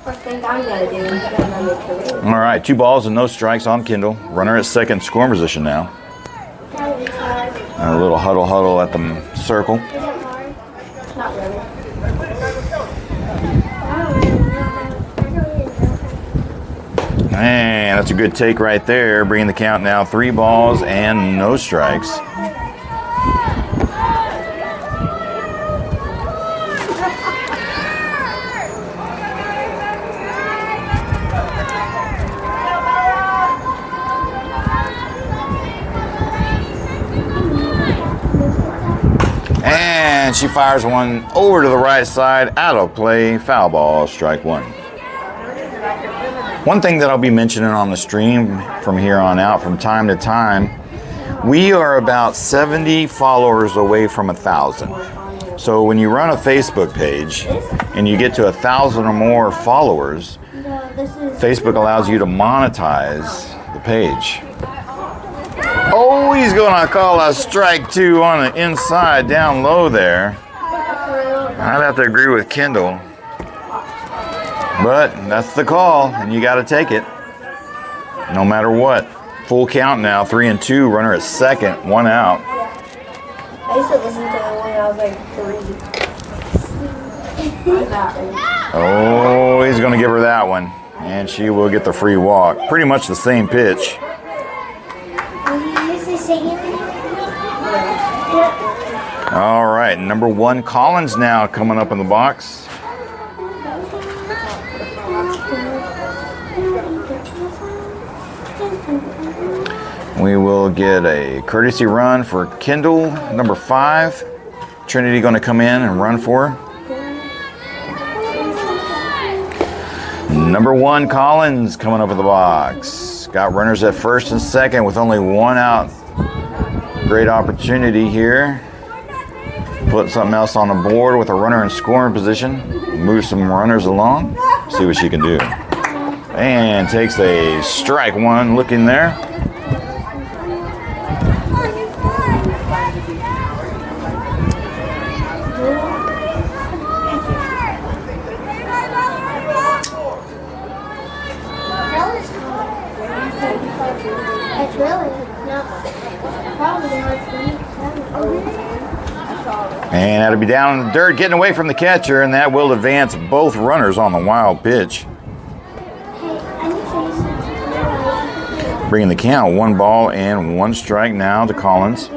First thing I'm gonna do is get another career. All right, 2 balls and no strikes on Kendall. Runner at second, scoring position now. And a little huddle at the circle. Not really. And that's a good take right there, bringing the count now 3 balls and no strikes. And she fires one over to the right side, out of play, foul ball, strike 1. One thing that I'll be mentioning on the stream from here on out, from time to time, we are about 70 followers away from 1,000. So when you run a Facebook page and you get to 1,000 or more followers, Facebook allows you to monetize the page. Oh, he's gonna call a strike 2 on the inside, down low there. I'd have to agree with Kendall. But that's the call, and you got to take it, no matter what. Full count now, 3-2. Runner at second, 1 out. I used to listen to it when I was like 3. Oh, he's going to give her that one, and she will get the free walk. Pretty much the same pitch. Will you use the same? All right, number 1 Collins now coming up in the box. We will get a courtesy run for Kendall, number 5. Trinity going to come in and run for her. Number 1 Collins coming up in the box. Got runners at first and second with only 1 out. Great opportunity here. Put something else on the board with a runner in scoring position. Move some runners along. See what she can do. And takes a strike 1 looking there. It's really no. Probably hard for me. And that'll be down in the dirt, getting away from the catcher, and that will advance both runners on the wild pitch. Bringing the count 1 ball and 1 strike now to Collins.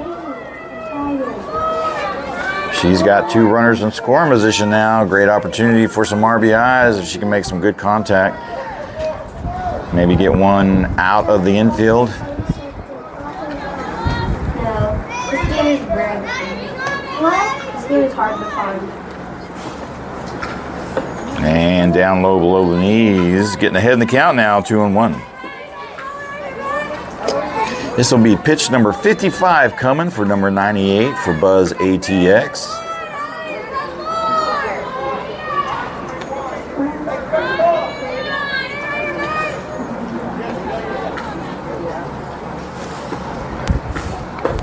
She's got 2 runners in scoring position now. Great opportunity for some RBIs if she can make some good contact. Maybe get 1 out of the infield. No, this game is very What? This game is hard to find. And down low below the knees. Getting ahead in the count now, 2-1. This will be pitch number 55 coming for number 98 for Buzz ATX.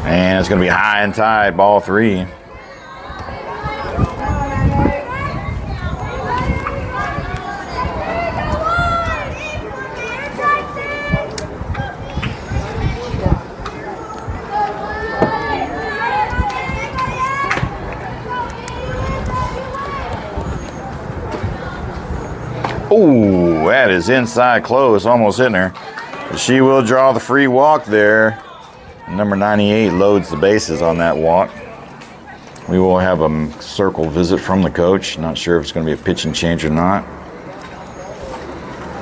And it's going to be high and tight, ball 3. Oh, that is inside close, almost hitting her. She will draw the free walk there. Number 98 loads the bases on that walk. We will have a circle visit from the coach. Not sure if it's going to be a pitching change or not.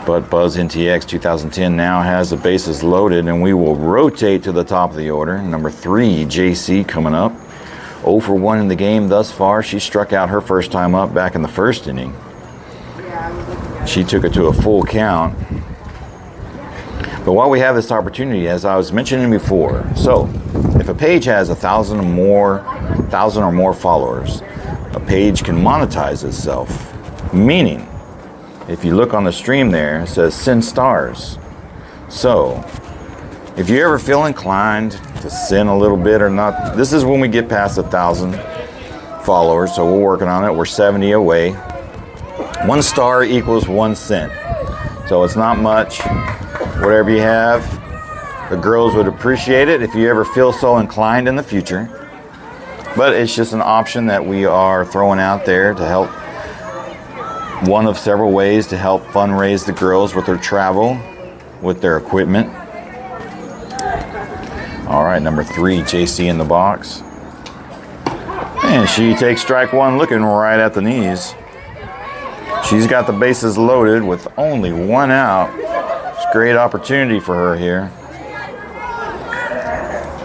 But Buzz NTX 2010 now has the bases loaded, and we will rotate to the top of the order. Number 3, JC coming up. 0 for 1 in the game thus far. She struck out her first time up back in the first inning. She took it to a full count. But while we have this opportunity, as I was mentioning before, so if a page has 1,000 or more followers, a page can monetize itself. Meaning, if you look on the stream there, it says send stars. So if you ever feel inclined to send a little bit or not, this is when we get past 1,000 followers. So we're working on it. We're 70 away. 1 star equals 1 cent. So it's not much. Whatever you have, the girls would appreciate it if you ever feel so inclined in the future. But it's just an option that we are throwing out there to help. One of several ways to help fundraise the girls with their travel, with their equipment. All right, number 3, JC in the box. And she takes strike 1, looking right at the knees. She's got the bases loaded with only 1 out. It's a great opportunity for her here.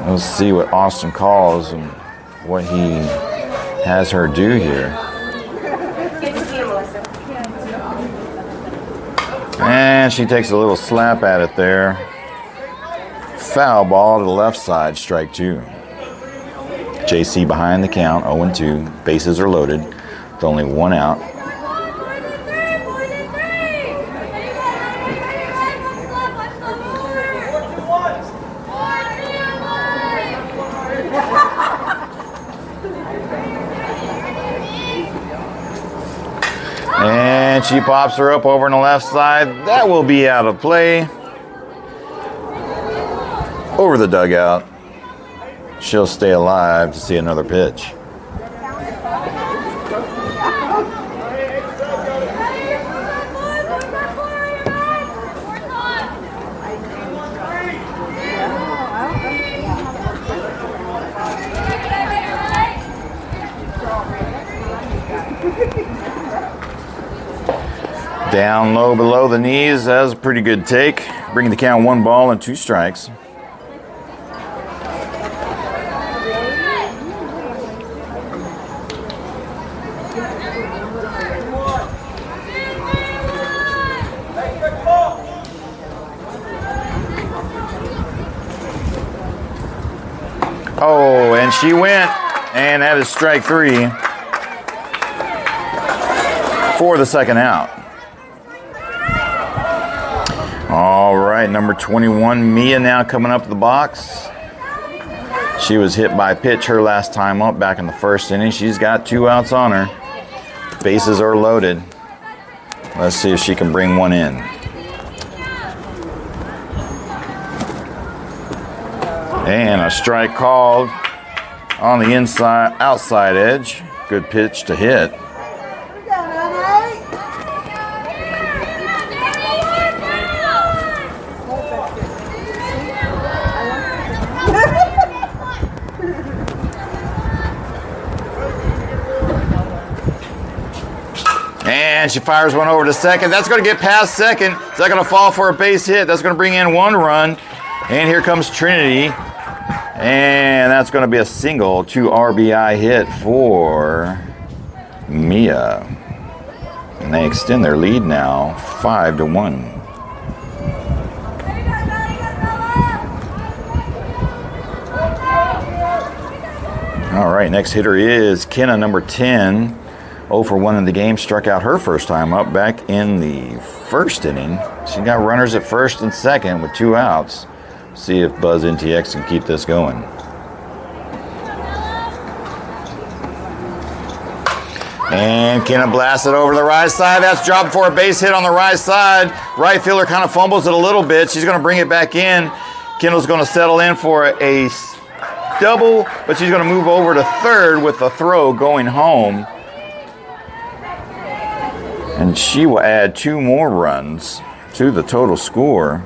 Let's see what Austin calls and what he has her do here. And she takes a little slap at it there. Foul ball to the left side, strike 2. JC behind the count, 0-2. Bases are loaded with only 1 out. And she pops her up over on the left side. That will be out of play. Over the dugout. She'll stay alive to see another pitch. Down low below the knees. That was a pretty good take. Bringing the count 1 ball and 2 strikes. Oh, and she went, and that is strike 3 for the second out. All right, number 21, Mia now coming up to the box. She was hit by a pitch her last time up back in the first inning. She's got 2 outs on her. Bases are loaded. Let's see if she can bring one in. And a strike called on the outside edge. Good pitch to hit. And she fires one over to second. That's going to get past second. Is that going to fall for a base hit? That's going to bring in 1 run. And here comes Trinity. And that's going to be a single 2 RBI hit for Mia. And they extend their lead now 5-1. All right, next hitter is Kenna, number 10. 0 for 1 in the game, struck out her first time up back in the first inning. She got runners at first and second with 2 outs. See if Buzz NTX can keep this going. And Kenna blasted over to the right side. That's dropped for a base hit on the right side. Right fielder kind of fumbles it a little bit. She's going to bring it back in. Kendall's going to settle in for a double, but she's going to move over to third with the throw going home. And she will add 2 more runs to the total score,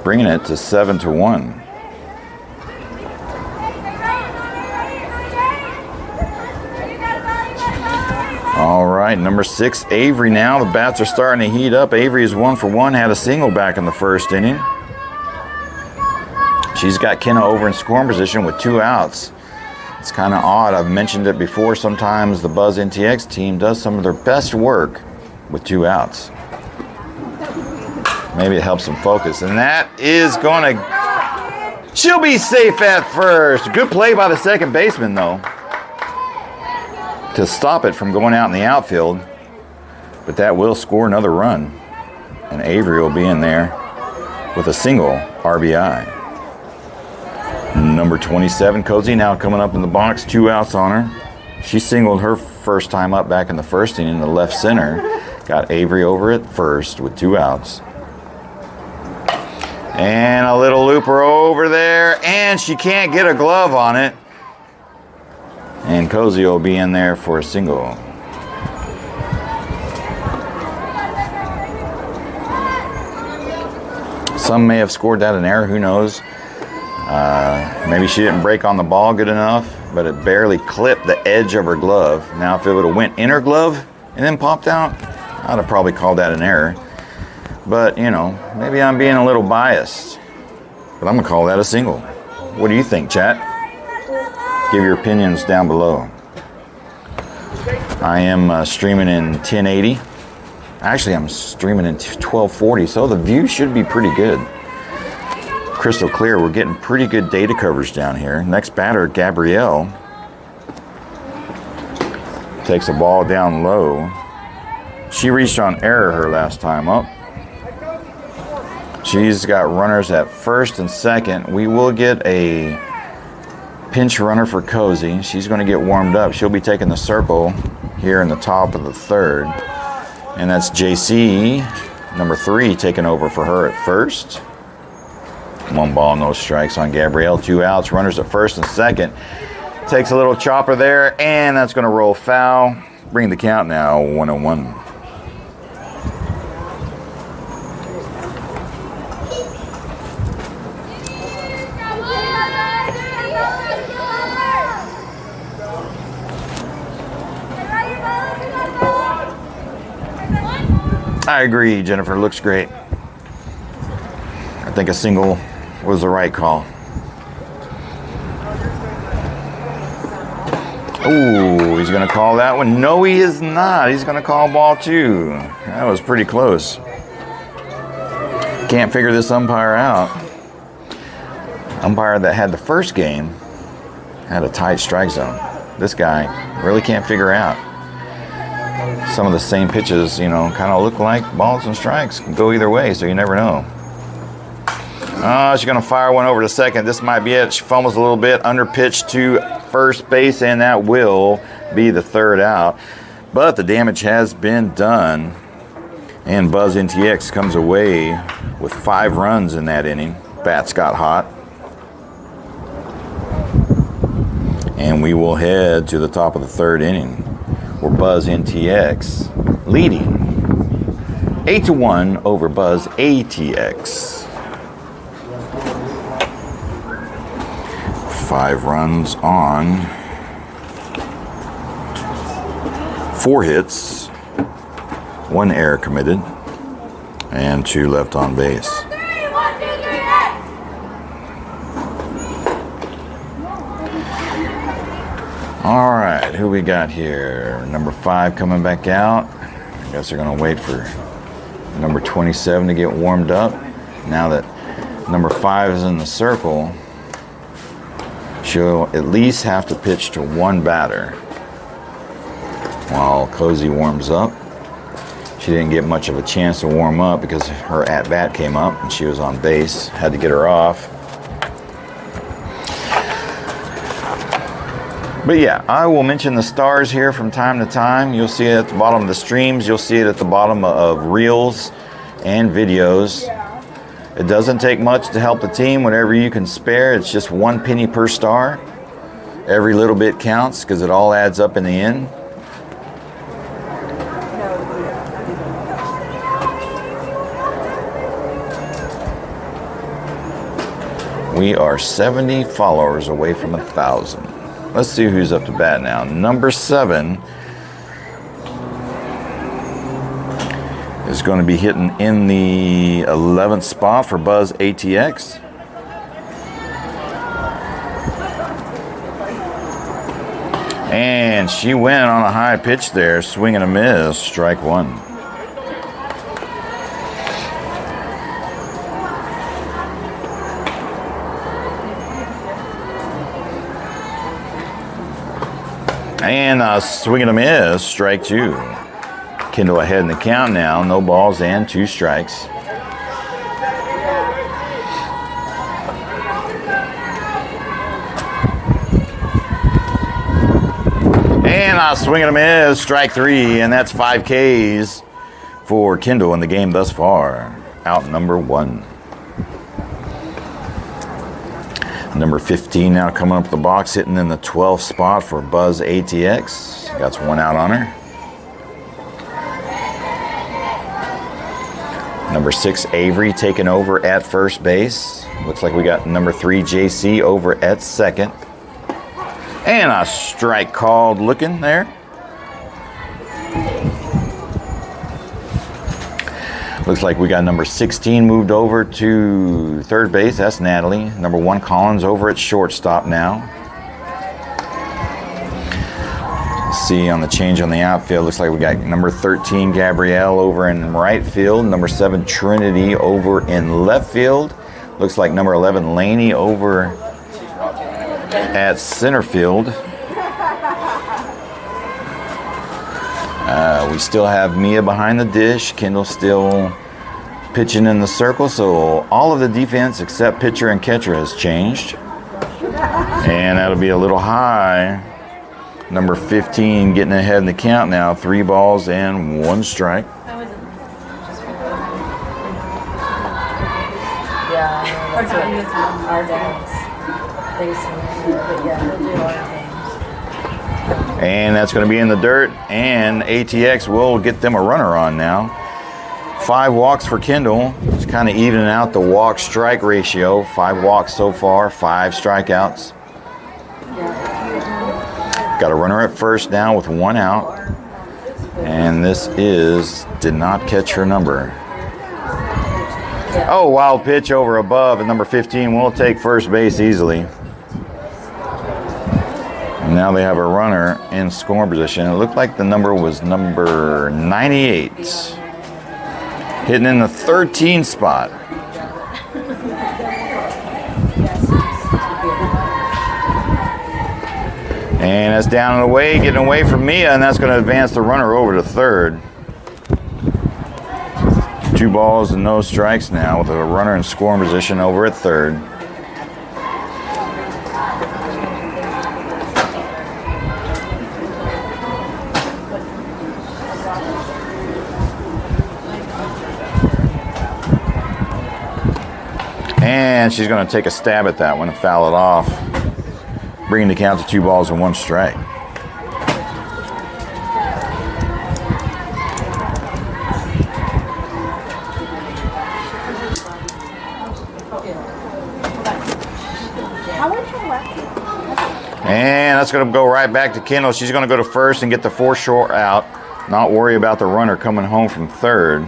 bringing it to 7-1. All right, number 6, Avery now. The bats are starting to heat up. Avery is 1 for 1, had a single back in the first inning. She's got Kenna over in scoring position with 2 outs. It's kind of odd. I've mentioned it before. Sometimes the Buzz NTX team does some of their best work with 2 outs. Maybe it helps them focus. And that is going to... She'll be safe at first. Good play by the second baseman, though, to stop it from going out in the outfield. But that will score another run. And Avery will be in there with a single RBI. Number 27, Cozy, now coming up in the box, 2 outs on her. She singled her first time up back in the first inning in the left center. Got Avery over at first with 2 outs. And a little looper over there, and she can't get a glove on it. And Cozy will be in there for a single. Some may have scored that an error, who knows. Maybe she didn't break on the ball good enough, but it barely clipped the edge of her glove. Now, if it would have went in her glove and then popped out, I'd have probably called that an error. But, you know, maybe I'm being a little biased. But I'm going to call that a single. What do you think, chat? Give your opinions down below. I am streaming in 1080. Actually, I'm streaming in 1240, so the view should be pretty good. Crystal clear. We're getting pretty good data coverage down here. Next batter, Gabrielle, takes a ball down low. She reached on error her last time up. She's got runners at first and second. We will get a pinch runner for Cozy. She's going to get warmed up. She'll be taking the circle here in the top of the third. And that's JC, number 3, taking over for her at first. 1 ball, no strikes on Gabrielle. 2 outs, runners at first and second. Takes a little chopper there, and that's going to roll foul. Bring the count now 1-1. I agree, Jennifer. Looks great. I think a single was the right call. Oh, he's going to call that one. No, he is not. He's going to call ball 2. That was pretty close. Can't figure this umpire out. Umpire that had the first game had a tight strike zone. This guy really can't figure out. Some of the same pitches, you know, kind of look like balls and strikes. Can go either way, so you never know. Oh, she's going to fire one over to second. This might be it. She fumbles a little bit, under pitch to first base, and that will be the third out. But the damage has been done, and Buzz NTX comes away with 5 runs in that inning. Bats got hot. And we will head to the top of the third inning, where Buzz NTX leading 8-1 over Buzz ATX. 5 runs on 4 hits, 1 error committed, and 2 left on base. All right, who we got here? Number 5 coming back out. I guess they're going to wait for number 27 to get warmed up. Now that number 5 is in the circle, she'll at least have to pitch to 1 batter while Cozy warms up. She didn't get much of a chance to warm up because her at-bat came up and she was on base. Had to get her off. But yeah, I will mention the stars here from time to time. You'll see it at the bottom of the streams. You'll see it at the bottom of reels and videos. It doesn't take much to help the team. Whatever you can spare, it's just 1 penny per star. Every little bit counts because it all adds up in the end. We are 70 followers away from 1,000. Let's see who's up to bat now. Number 7 is going to be hitting in the 11th spot for Buzz ATX. And she went on a high pitch there, swing and a miss, strike 1. And swing and a miss, strike 2. Kendall ahead in the count now. No balls and 2 strikes. And a swing and a miss, strike 3. And that's 5 Ks for Kendall in the game thus far. Out number 1. Number 15 now coming up the box, hitting in the 12th spot for Buzz ATX. Got 1 out on her. Number 6, Avery, taking over at first base. Looks like we got number 3, JC, over at second. And a strike called looking there. Looks like we got number 16 moved over to third base. That's Natalie. Number 1, Collins, over at shortstop now. See on the change on the outfield, looks like we got number 13, Gabrielle, over in right field. Number 7, Trinity, over in left field. Looks like number 11, Laney, over at center field. We still have Mia behind the dish. Kendall still pitching in the circle. So all of the defense except pitcher and catcher has changed. And that'll be a little high. Number 15 getting ahead in the count now. 3 balls and 1 strike. Yeah, our dad's basement, but yeah, he'll do our games. And that's going to be in the dirt, and ATX will get them a runner on now. 5 walks for Kendall. It's kind of evening out the walk-strike ratio. 5 walks so far, 5 strikeouts. Got a runner at first now with 1 out. And this did not catch her number. Oh, wild pitch over above at number 15. We'll take first base easily. And now they have a runner in scoring position. It looked like the number was number 98. Hitting in the 13 spot. And that's down and away, getting away from Mia, and that's going to advance the runner over to third. 2 balls and no strikes now with a runner in scoring position over at third. And she's going to take a stab at that one and foul it off, bringing the count to 2 balls and 1 strike. And that's going to go right back to Kendall. She's going to go to first and get the 4 short out, not worry about the runner coming home from third.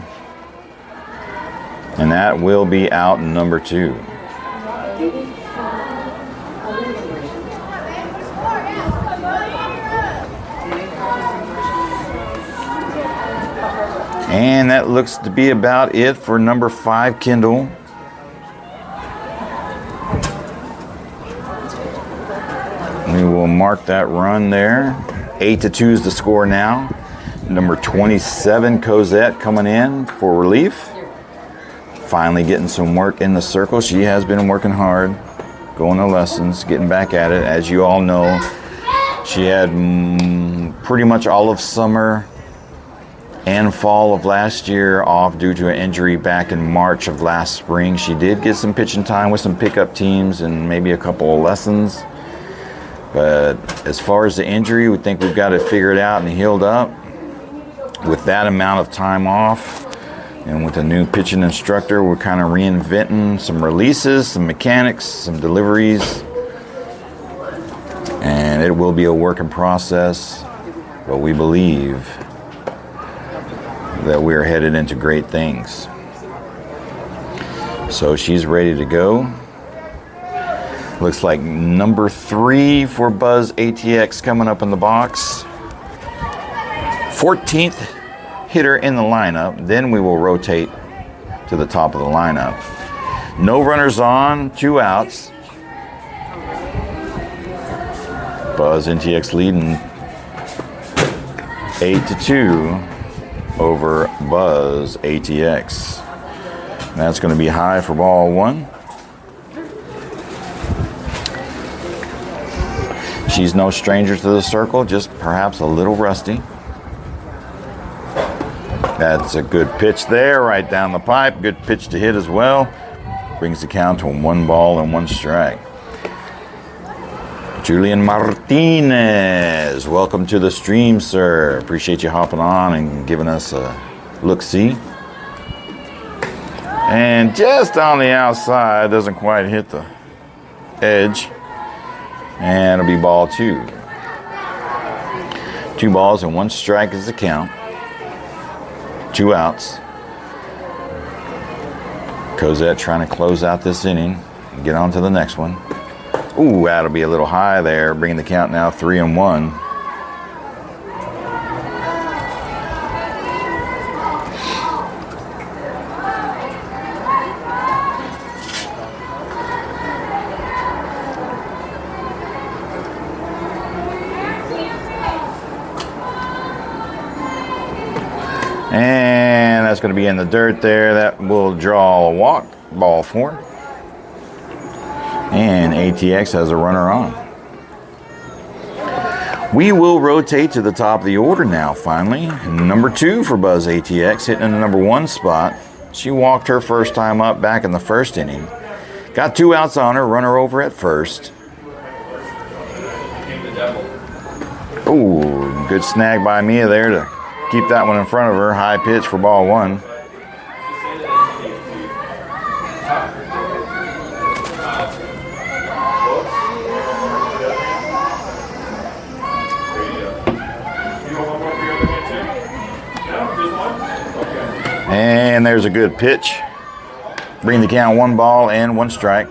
And that will be out number 2. And that looks to be about it for number 5, Kendall. We will mark that run there. 8-2 is the score now. Number 27, Cosette, coming in for relief. Finally getting some work in the circle. She has been working hard, going to lessons, getting back at it. As you all know, she had pretty much all of summer and fall of last year off due to an injury back in March of last spring. She did get some pitching time with some pickup teams and maybe a couple of lessons. But as far as the injury, we think we've got it figured out and healed up. With that amount of time off and with a new pitching instructor, we're kind of reinventing some releases, some mechanics, some deliveries. And it will be a work in process, but we believe that we are headed into great things. So she's ready to go. Looks like number 3 for Buzz ATX coming up in the box. 14th hitter in the lineup. Then we will rotate to the top of the lineup. No runners on, 2 outs. Buzz NTX leading 8-2 over Buzz ATX. That's going to be high for ball 1. She's no stranger to the circle, just perhaps a little rusty. That's a good pitch there, right down the pipe. Good pitch to hit as well. Brings the count to 1 ball and 1 strike. Julian Martinez, welcome to the stream, sir. Appreciate you hopping on and giving us a look-see. And just on the outside, doesn't quite hit the edge. And it'll be ball 2. 2 balls and 1 strike is the count. 2 outs. Cosette trying to close out this inning and get on to the next one. Ooh, that'll be a little high there, bringing the count now 3-1. And that's going to be in the dirt there. That will draw a walk, ball 4. And ATX has a runner on. We will rotate to the top of the order now, finally. Number 2 for Buzz ATX, hitting in the number 1 spot. She walked her first time up back in the first inning. Got 2 outs on her, runner over at first. Ooh, good snag by Mia there to keep that one in front of her. High pitch for ball 1. And there's a good pitch. Bring the count 1 ball and 1 strike.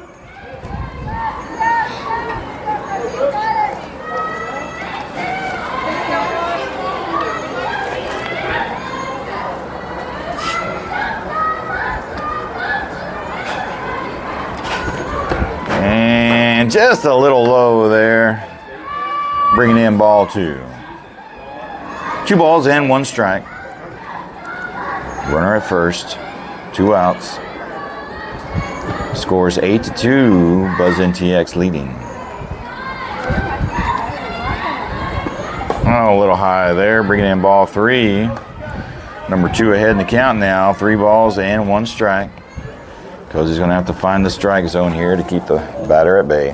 And just a little low there. Bringing in ball 2. 2 balls and 1 strike. Runner at first. 2 outs. Scores 8-2. Buzz NTX leading. Oh, a little high there. Bringing in ball 3. Number 2 ahead in the count now. 3 balls and 1 strike. Because he's going to have to find the strike zone here to keep the batter at bay.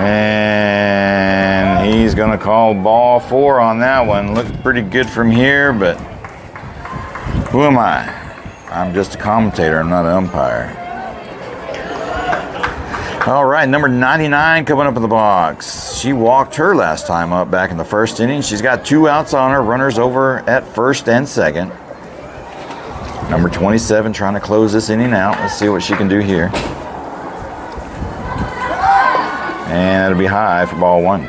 And he's going to call ball 4 on that one. Looked pretty good from here, but who am I? I'm just a commentator. I'm not an umpire. All right, number 99 coming up in the box. She walked her last time up back in the first inning. She's got 2 outs on her. Runners over at first and second. Number 27 trying to close this inning out. Let's see what she can do here. And it'll be high for ball 1.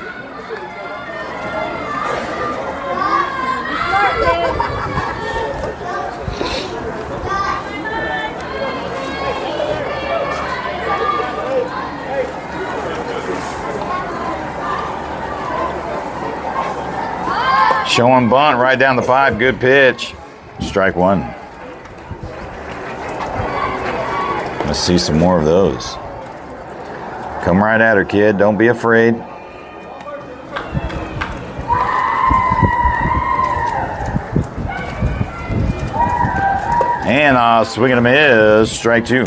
Showing bunt right down the pipe. Good pitch. Strike 1. Let's see some more of those. Come right at her, kid. Don't be afraid. And swing and a miss. Strike 2.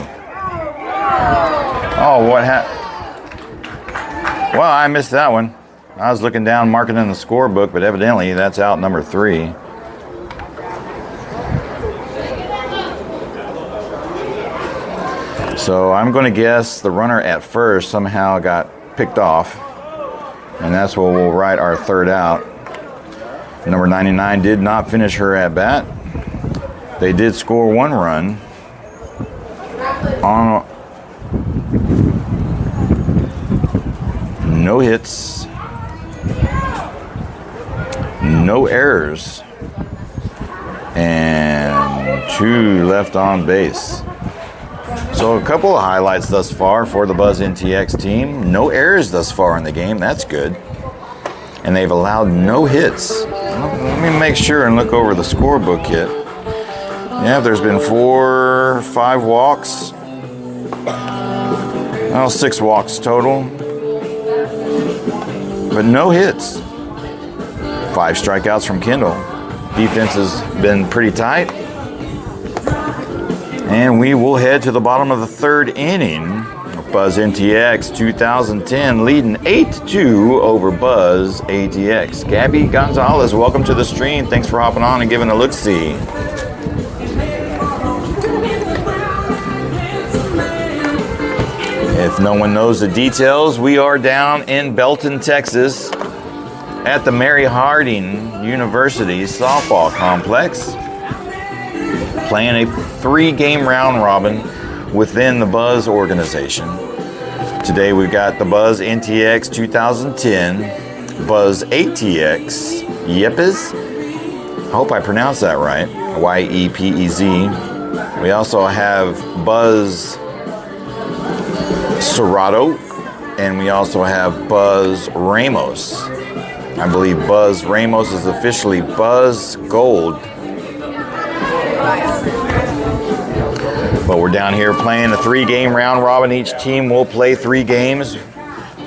Oh, what happened? Well, I missed that one. I was looking down, marking in the scorebook, but evidently that's out number 3. So I'm going to guess the runner at first somehow got picked off, and that's what we'll write our 3rd out. Number 99 did not finish her at bat. They did score 1 run on no hits, no errors, and 2 left on base. So a couple of highlights thus far for the Buzz NTX team. No errors thus far in the game. That's good. And they've allowed no hits. Let me make sure and look over the scorebook hit. Yeah, there's been 4 or 5 walks. Well, 6 walks total. But no hits. 5 strikeouts from Kendall. Defense has been pretty tight. And we will head to the bottom of the 3rd inning. Buzz NTX 2010 leading 8-2 over Buzz ATX. Gabby Gonzalez, welcome to the stream. Thanks for hopping on and giving a look-see. If no one knows the details, we are down in Belton, Texas at the Mary Harding University softball complex, playing a 3-game round robin within the Buzz organization. Today we've got the Buzz NTX 2010, Buzz ATX, Yepez. I hope I pronounced that right, Y-E-P-E-Z. We also have Buzz Serato, and we also have Buzz Ramos. I believe Buzz Ramos is officially Buzz Gold. But we're down here playing a 3-game round robin. Each team will play 3 games.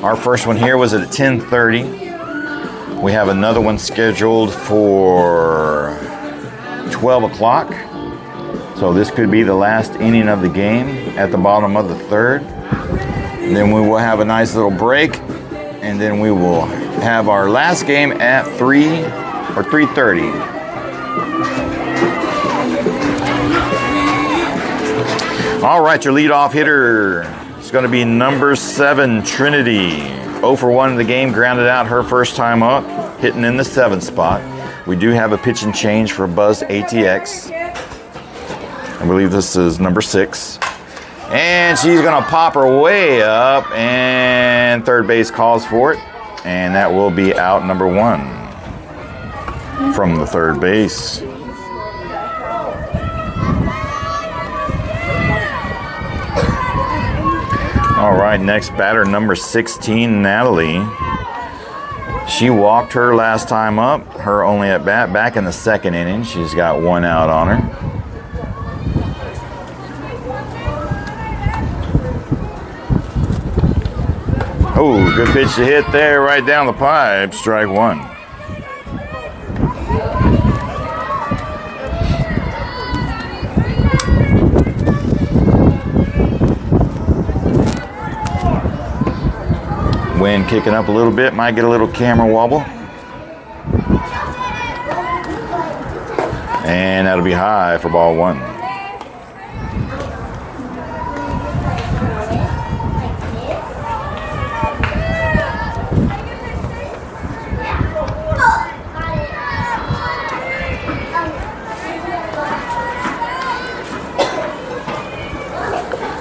Our first one here was at 10:30. We have another one scheduled for 12 o'clock. So this could be the last inning of the game at the bottom of the 3rd. And then we will have a nice little break. And then we will have our last game at 3 or 3:30. All right, your leadoff hitter is going to be number 7, Trinity. 0 for 1 in the game, grounded out her first time up, hitting in the 7th spot. We do have a pitch and change for Buzz ATX. I believe this is number 6. And she's going to pop her way up, and third base calls for it. And that will be out number 1 from the third base. All right, next batter, number 16, Natalie. She walked her last time up, her only at bat, back in the 2nd inning. She's got 1 out on her. Oh, good pitch to hit there, right down the pipe, strike 1. Wind kicking up a little bit, might get a little camera wobble. And that'll be high for ball 1.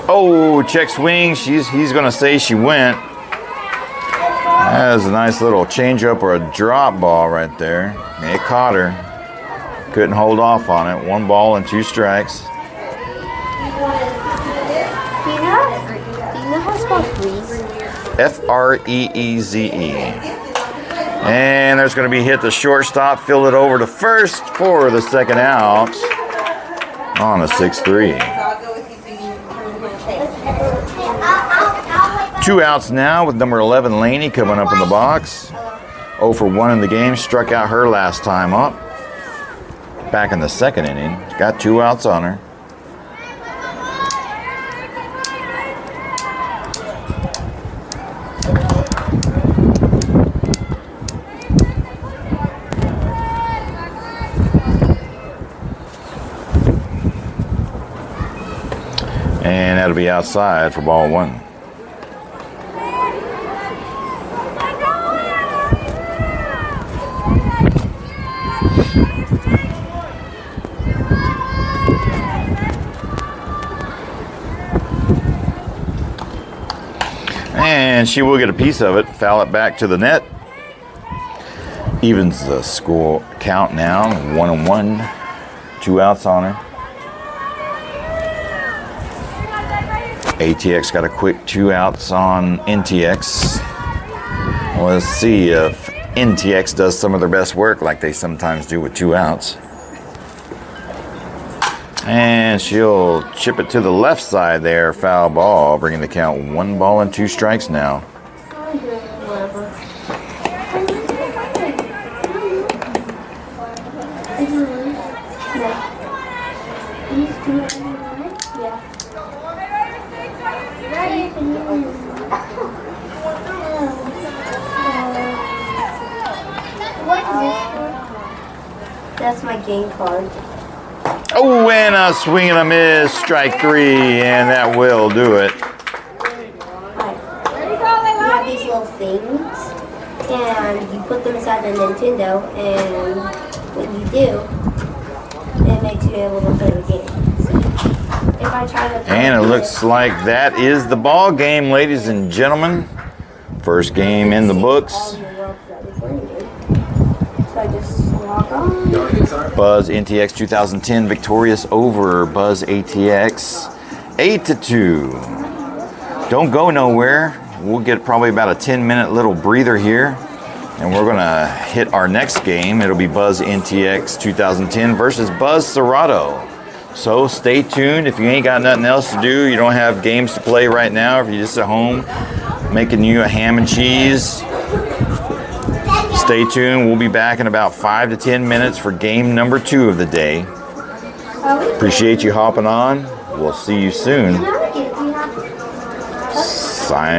Oh, check swing. He's going to say she went. That was a nice little changeup or a drop ball right there. It caught her. Couldn't hold off on it. 1 ball and 2 strikes. Do you know how to spell freeze? F-R-E-E-Z-E. And there's going to be hit the shortstop, field it over to first for the 2nd out on a 6-3. 2 outs now with number 11, Laney, coming up in the box. 0 for 1 in the game, struck out her last time up. Back in the 2nd inning, got 2 outs on her. And that'll be outside for ball 1. And she will get a piece of it, foul it back to the net. Evens the score count now, 1-1, 2 outs on her. ATX got a quick 2 outs on NTX. Let's see if NTX does some of their best work like they sometimes do with 2 outs. And she'll chip it to the left side there, foul ball, bringing the count 1 ball and 2 strikes now. That's my game card. Oh, and a swing and a miss, strike 3, and that will do it. You have these little things, and you put them inside the Nintendo, and what you do, it makes you able to play the game. If I try to And it looks like that is the ball game, ladies and gentlemen. First game in the books. So I just log on. Buzz NTX 2010 victorious over Buzz ATX 8-2. Don't go nowhere. We'll get probably about a 10-minute little breather here, and we're gonna hit our next game. It'll be Buzz NTX 2010 versus Buzz Serato. So stay tuned. If you ain't got nothing else to do, you don't have games to play right now, if you're just at home making you a ham and cheese, stay tuned. We'll be back in about 5 to 10 minutes for game number 2 of the day. Appreciate you hopping on. We'll see you soon. Sign.